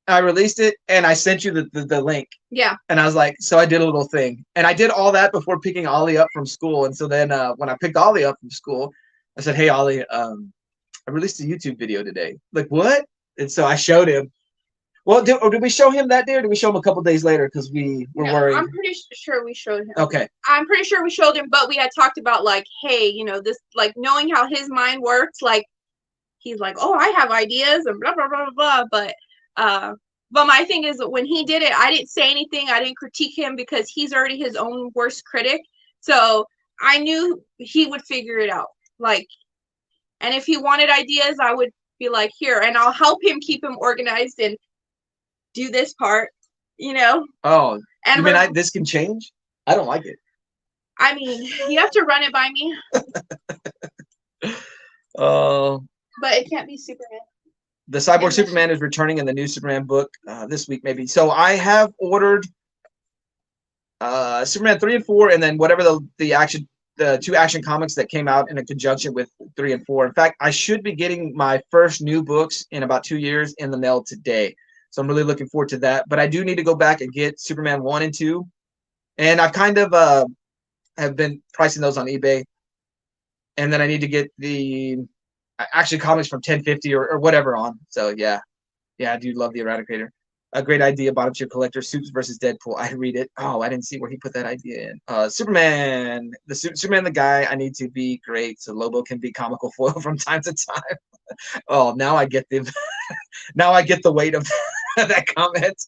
I released it, and I sent you the link. Yeah. And I was like, so I did a little thing, and I did all that before picking Ollie up from school. And so then when I picked Ollie up from school, I said, hey Ollie, I released a YouTube video today. Like what? And so I showed him. Well, did we show him that day, or did we show him a couple days later because we were worried? I'm pretty sure we showed him. Okay. I'm pretty sure we showed him, but we had talked about like, hey, this, like knowing how his mind works, like he's like, oh, I have ideas and blah blah blah blah blah. But my thing is, when he did it, I didn't say anything. I didn't critique him because he's already his own worst critic. So I knew he would figure it out. Like, and if he wanted ideas, I would be like, here, and I'll help him keep him organized and do this part, Oh, and you mean this can change? I don't like it. I mean, you have to run it by me. But it can't be Superman. The Cyborg Superman is returning in the new Superman book this week, maybe. So I have ordered Superman 3 and 4, and then whatever the 2 action comics that came out in a conjunction with 3 and 4. In fact, I should be getting my first new books in about 2 years in the mail today. So I'm really looking forward to that. But I do need to go back and get Superman 1 and 2. And I've kind of have been pricing those on eBay. And then I need to get the action comics from 1050 or whatever on. So yeah, I do love the Eradicator. A great idea, bottom tier collector, Supes versus Deadpool. I read it. Oh, I didn't see where he put that idea in. Superman, Superman, the guy. I need to be great so Lobo can be comical foil from time to time. Oh, now I get the weight of that comment.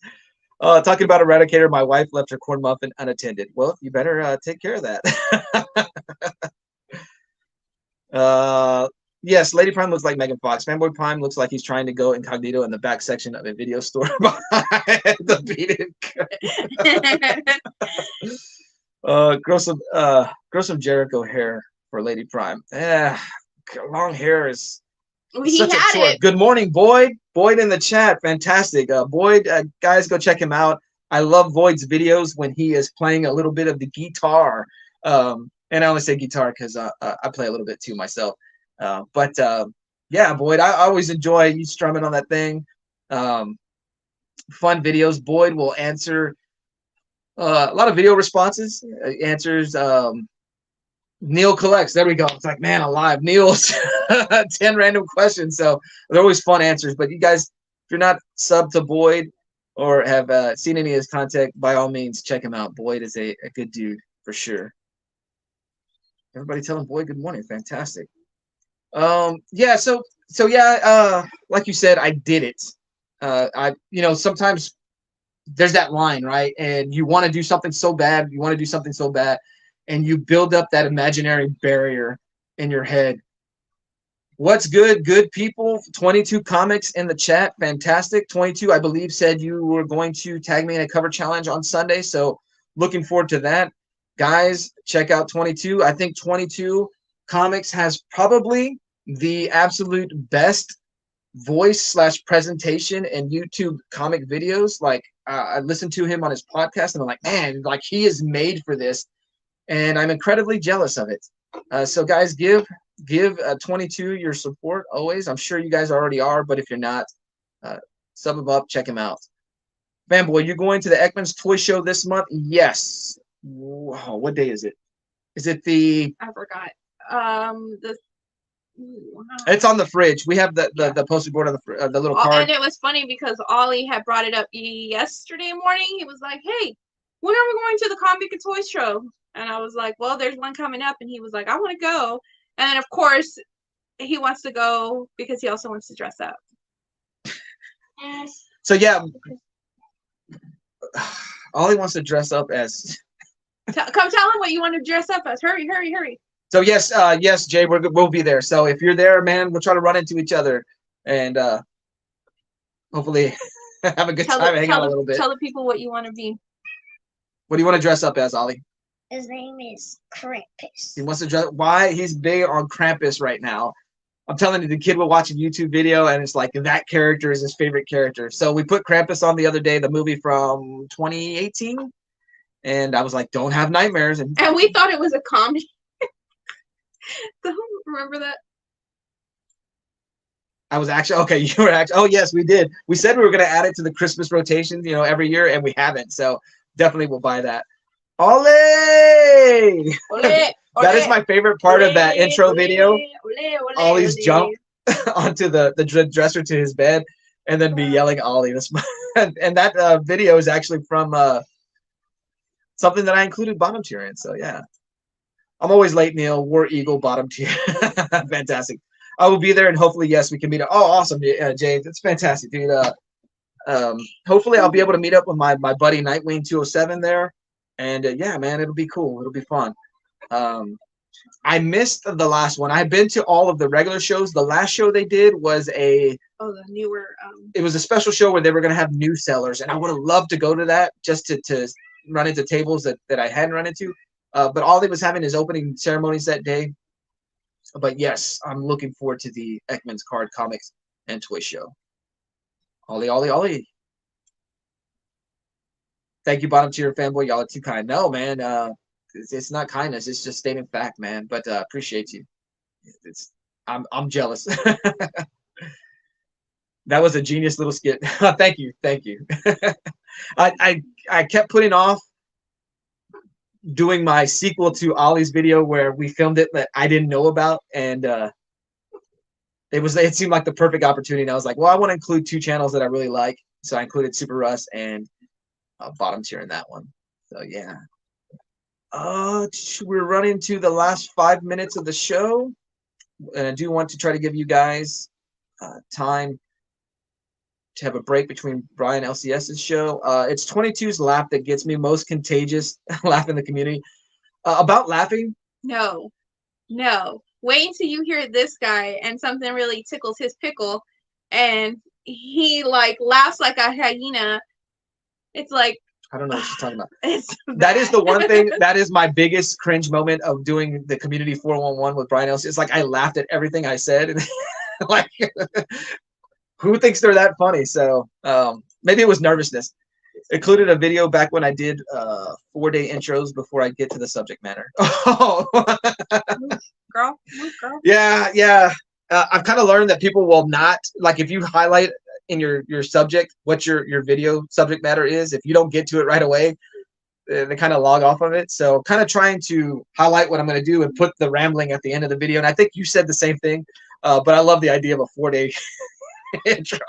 Talking about Eradicator, my wife left her corn muffin unattended. Well, you better take care of that. Yes, Lady Prime looks like Megan Fox. Fanboy Prime looks like he's trying to go incognito in the back section of a video store behind the beaded. Grow some Jericho hair for Lady Prime. Long hair is He such a had chore. it. Good morning, Boyd. Boyd in the chat, fantastic. Boyd, guys, go check him out. I love Boyd's videos when he is playing a little bit of the guitar. And I only say guitar because I play a little bit too myself. Yeah, Boyd, I always enjoy you strumming on that thing. Fun videos. Boyd will answer a lot of video responses. Answers. Neil collects. There we go. It's like, man, alive. Neil's 10 random questions. So they're always fun answers. But you guys, if you're not subbed to Boyd or have seen any of his content, by all means, check him out. Boyd is a good dude for sure. Everybody telling Boyd good morning. Fantastic. Yeah. So yeah. Like you said, I did it. Sometimes there's that line, right? And you want to do something so bad. And you build up that imaginary barrier in your head. What's good people? 22 comics in the chat. Fantastic. 22, I believe, said you were going to tag me in a cover challenge on Sunday. So looking forward to that. Guys, check out 22. I think 22 comics has probably the absolute best voice / presentation in YouTube comic videos. Like I listened to him on his podcast and I'm like, man, like he is made for this. And I'm incredibly jealous of it. So guys, give 22 your support always. I'm sure you guys already are, but if you're not, sub him up, check him out. Fanboy, you're going to the Ekman's Toy Show this month? Yes. Wow, what day is it? Is it the? I forgot. It's on the fridge. We have the poster board on the little card. And it was funny because Ollie had brought it up yesterday morning. He was like, "Hey, when are we going to the Comic and Toy Show?" And I was like, well, there's one coming up. And he was like, I want to go. And then, of course, he wants to go because he also wants to dress up. So, yeah. Ollie wants to dress up as... Come tell him what you want to dress up as. Hurry, hurry, hurry. So, yes, Jay, we'll be there. So, if you're there, man, we'll try to run into each other. And hopefully have a good time and hang out a little bit. Tell the people what you want to be. What do you want to dress up as, Ollie? His name is Krampus. He wants to dress. Why? He's big on Krampus right now. I'm telling you, the kid will watch a YouTube video and it's like that character is his favorite character. So we put Krampus on the other day, the movie from 2018. And I was like, don't have nightmares. And we thought it was a comedy. Don't remember that? I was actually, okay, you were actually, oh yes, we did. We said we were going to add it to the Christmas rotation, every year, and we haven't. So definitely we'll buy that. Ole! That is my favorite part of that intro video. Ollie's jump onto the dresser to his bed and then me yelling Ollie. And that video is actually from something that I included bottom tier in. So yeah. I'm always late, Neil. War Eagle bottom tier. Fantastic. I will be there and hopefully, yes, we can meet up. Oh, awesome, Jay. That's fantastic, dude. Hopefully I'll be able to meet up with my buddy Nightwing 207 there. And yeah, man, it'll be cool. It'll be fun. I missed the last one. I've been to all of the regular shows. The last show they did was the newer. It was a special show where they were going to have new sellers, and I would have loved to go to that just to run into tables that I hadn't run into. But Ollie was having his opening ceremonies that day. But yes, I'm looking forward to the Ekman's Card Comics and Toy Show. Ollie, Ollie, Ollie. Thank you, bottom tier fanboy. Y'all are too kind. No, man. It's not kindness. It's just stating fact, man. But appreciate you. I'm jealous. That was a genius little skit. Thank you. I kept putting off doing my sequel to Ollie's video where we filmed it that I didn't know about, and it seemed like the perfect opportunity. And I was like, well, I want to include two channels that I really like, so I included Super Russ and bottom tier in that one. So yeah. We're running to the last 5 minutes of the show, and I do want to try to give you guys time to have a break between Brian LCS's show. It's 22's laugh that gets me most contagious laugh in the community. About laughing? No. wait until you hear this guy and something really tickles his pickle, and he like laughs like a hyena. It's like I don't know what she's talking about. it's That is bad. the one thing, that is my biggest cringe moment of doing the Community 411 with Brian Elsie. It's like I laughed at everything I said. And like, who thinks they're that funny? So maybe it was nervousness. Included a video back when I did 4-day intros before I get to the subject matter. Oh, Girl. yeah. I've kind of learned that people will not, like, if you highlight in your subject what your video subject matter is, if you don't get to it right away, they kind of log off of it. So kind of trying to highlight what I'm going to do and put the rambling at the end of the video. And I think you said the same thing, but I love the idea of a 4-day intro.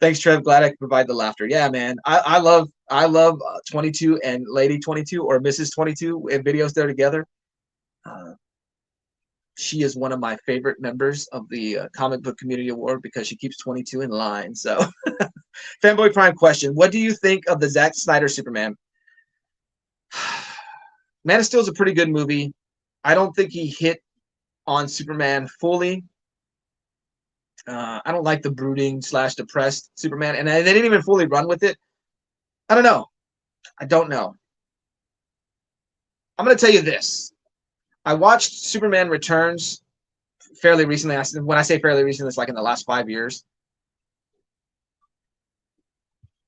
Thanks, Trev. Glad I could provide the laughter. Yeah, man. I love 22 and Lady 22 or Mrs. 22 in videos there together. She is one of my favorite members of the Comic Book Community Award because she keeps 22 in line. So, Fanboy Prime question: what do you think of the Zack Snyder Superman? Man of Steel is a pretty good movie. I don't think he hit on Superman fully. I don't like the brooding / depressed Superman, and they didn't even fully run with it. I don't know. I don't know. I'm going to tell you this. I watched Superman Returns fairly recently. When I say fairly recently, it's like in the last 5 years.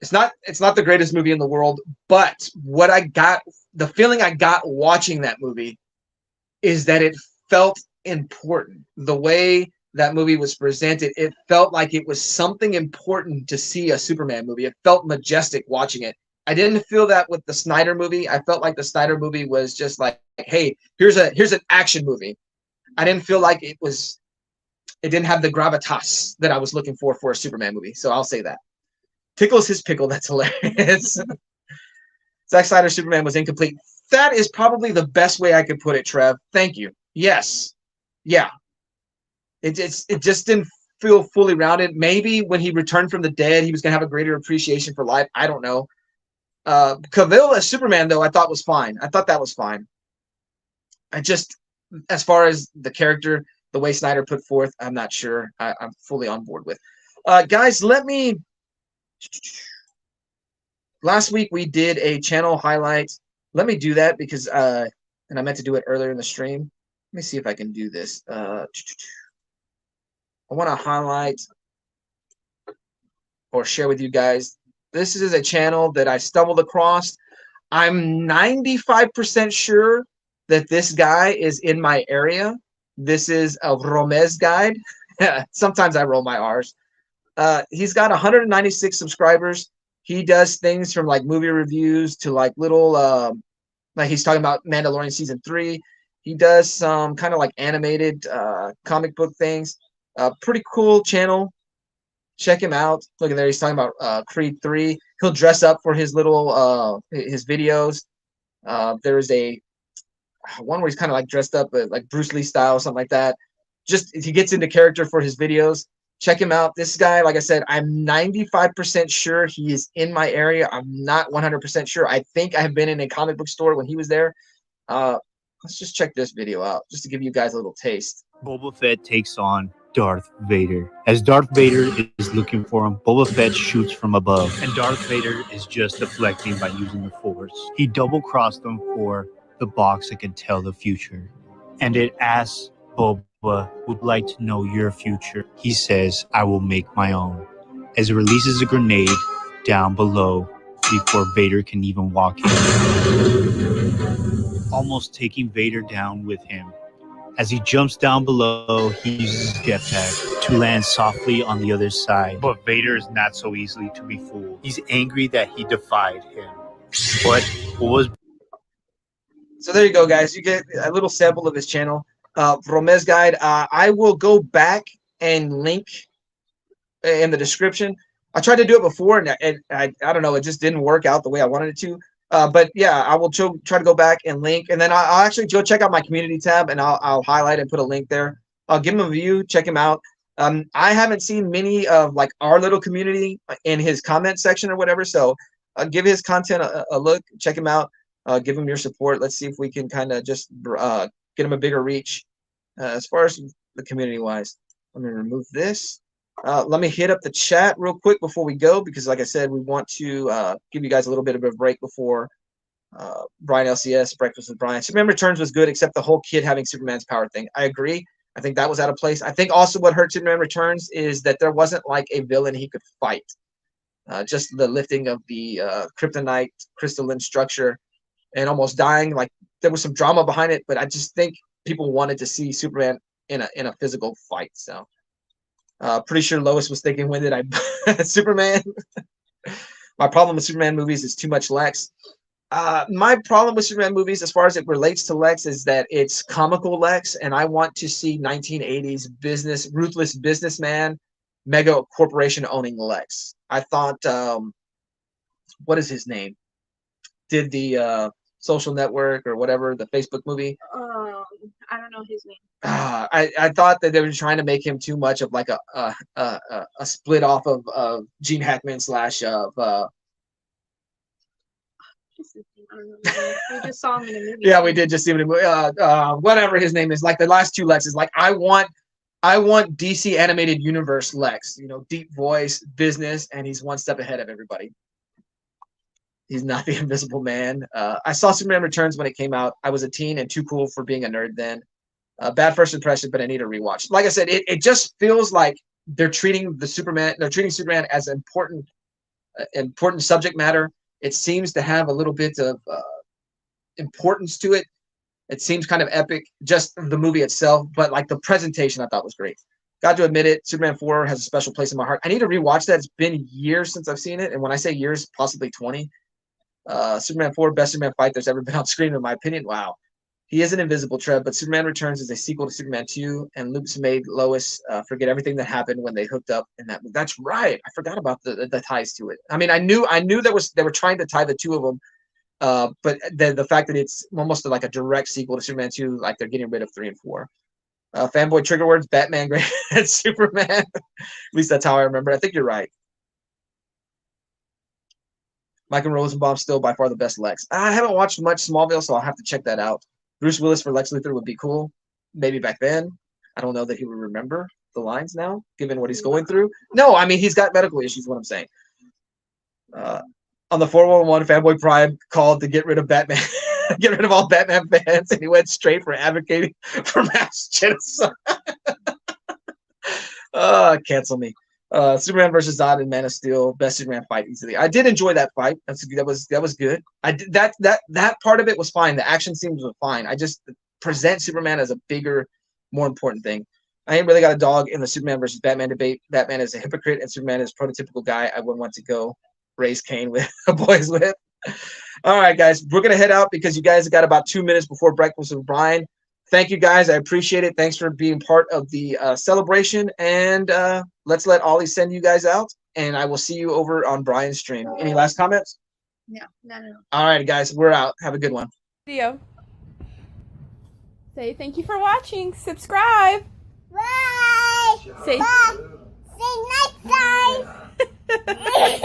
It's not the greatest movie in the world, but what I got, the feeling I got watching that movie is that it felt important. The way that movie was presented, it felt like it was something important to see a Superman movie. It felt majestic watching it. I didn't feel that with the Snyder movie. I felt like the Snyder movie was just like, hey, here's an action movie. I didn't feel like it didn't have the gravitas that I was looking for a Superman movie. So I'll say that. Tickles his pickle. That's hilarious. Zack Snyder Superman was incomplete. That is probably the best way I could put it, Trev. Thank you. Yes. Yeah. It just didn't feel fully rounded. Maybe when he returned from the dead, he was going to have a greater appreciation for life. I don't know. Cavill as Superman, though, I thought was fine. I thought that was fine. I just, as far as the character, the way Snyder put forth, I'm not sure I'm fully on board with. Guys, last week we did a channel highlight. Let me do that because, and I meant to do it earlier in the stream. Let me see if I can do this. I want to highlight or share with you guys. This is a channel that I stumbled across. I'm 95% sure that this guy is in my area. This is a Romezguide. Sometimes I roll my R's. He's got 196 subscribers. He does things from like movie reviews to like little, like he's talking about Mandalorian season 3. He does some kind of like animated comic book things. Pretty cool channel. Check him out. Look at there. He's talking about Creed 3. He'll dress up for his little his videos. There's a one where he's kind of like dressed up like Bruce Lee style, something like that. Just he gets into character for his videos. Check him out. This guy, like I said, I'm 95% sure he is in my area. I'm not 100% sure. I think I have been in a comic book store when he was there. Let's just check this video out just to give you guys a little taste. Boba Fett takes on Darth Vader. As Darth Vader is looking for him, Boba Fett shoots from above, and Darth Vader is just deflecting by using the Force. He double-crossed him for the box that can tell the future, and it asks Boba, would like to know your future. He says, I will make my own, as it releases a grenade down below before Vader can even walk in, almost taking Vader down with him. As he jumps down below, he uses his jetpack to land softly on the other side. But Vader is not so easily to be fooled. He's angry that he defied him. But what was... So there you go, guys. You get a little sample of his channel. Romezguide. I will go back and link in the description. I tried to do it before, and I don't know, it just didn't work out the way I wanted it to. But yeah, I will try to go back and link, and then I'll actually go check out my community tab, and I'll highlight and put a link there. I'll give him a view, check him out. I haven't seen many of like our little community in his comment section or whatever, so give his content a look, check him out, give him your support. Let's see if we can kind of just get him a bigger reach. as far as the community wise. Let me remove this. Let me hit up the chat real quick before we go, because like I said, we want to give you guys a little bit of a break before Brian LCS, Breakfast with Brian. Superman Returns was good, except the whole kid having Superman's power thing. I agree. I think that was out of place. I think also what hurt Superman Returns is that there wasn't like a villain he could fight. Just the lifting of the kryptonite crystalline structure and almost dying. Like there was some drama behind it, but I just think people wanted to see Superman in a physical fight. So pretty sure Lois was thinking, when did I Superman? My problem with Superman movies is too much Lex. My problem with Superman movies, as far as it relates to Lex, is that it's comical Lex, and I want to see 1980s ruthless businessman, mega corporation owning Lex. I thought, what is his name? Did the Social Network or whatever, the Facebook movie? I don't know his name. I thought that they were trying to make him too much of like a split off of Gene Hackman slash of. I don't know. We just saw him in a movie. Yeah, we did just see him in a movie. Whatever his name is, like the last two Lexes. Like I want DC animated universe Lex. You know, deep voice, business, and he's one step ahead of everybody. He's not the Invisible Man. I saw Superman Returns when it came out. I was a teen and too cool for being a nerd then. Bad first impression, but I need a rewatch. Like I said, it just feels like they're treating Superman as important subject matter. It seems to have a little bit of importance to it. It seems kind of epic, just the movie itself, but like the presentation I thought was great. Got to admit it, Superman 4 has a special place in my heart. I need to rewatch that. It's been years since I've seen it, and when I say years, possibly 20. Superman 4, best Superman fight there's ever been on screen, in my opinion. Wow. He is an invisible Trev, but Superman Returns is a sequel to Superman 2, and Loops made Lois forget everything that happened when they hooked up in that movie. That's right. I forgot about the ties to it. I mean, I knew they were trying to tie the two of them, but the fact that it's almost like a direct sequel to Superman 2, like they're getting rid of 3 and 4. Fanboy trigger words: Batman, great, and Superman. At least that's how I remember. I think you're right. Michael Rosenbaum still by far the best Lex. I haven't watched much Smallville, so I'll have to check that out. Bruce Willis for Lex Luthor would be cool. Maybe back then. I don't know that he would remember the lines now, given what he's going through. No, I mean, he's got medical issues, what I'm saying. On the 411, Fanboy Prime called to get rid of Batman, get rid of all Batman fans, and he went straight for advocating for mass genocide. Cancel me. Superman versus Zod and Man of Steel, best Superman fight easily. I did enjoy that fight. That was good. I did that part of it was fine. The action scenes were fine. I just present Superman as a bigger, more important thing. I ain't really got a dog in the Superman versus Batman debate. Batman is a hypocrite, and Superman is a prototypical guy I wouldn't want to go raise Cain with boys with. All right, guys, we're gonna head out because you guys got about 2 minutes before breakfast with Brian. Thank you guys. I appreciate it. Thanks for being part of the celebration. And let's let Ollie send you guys out. And I will see you over on Brian's stream. Any last comments? No. All right, guys. We're out. Have a good one. Video. Say thank you for watching. Subscribe. Bye. Say Bye. See you next time.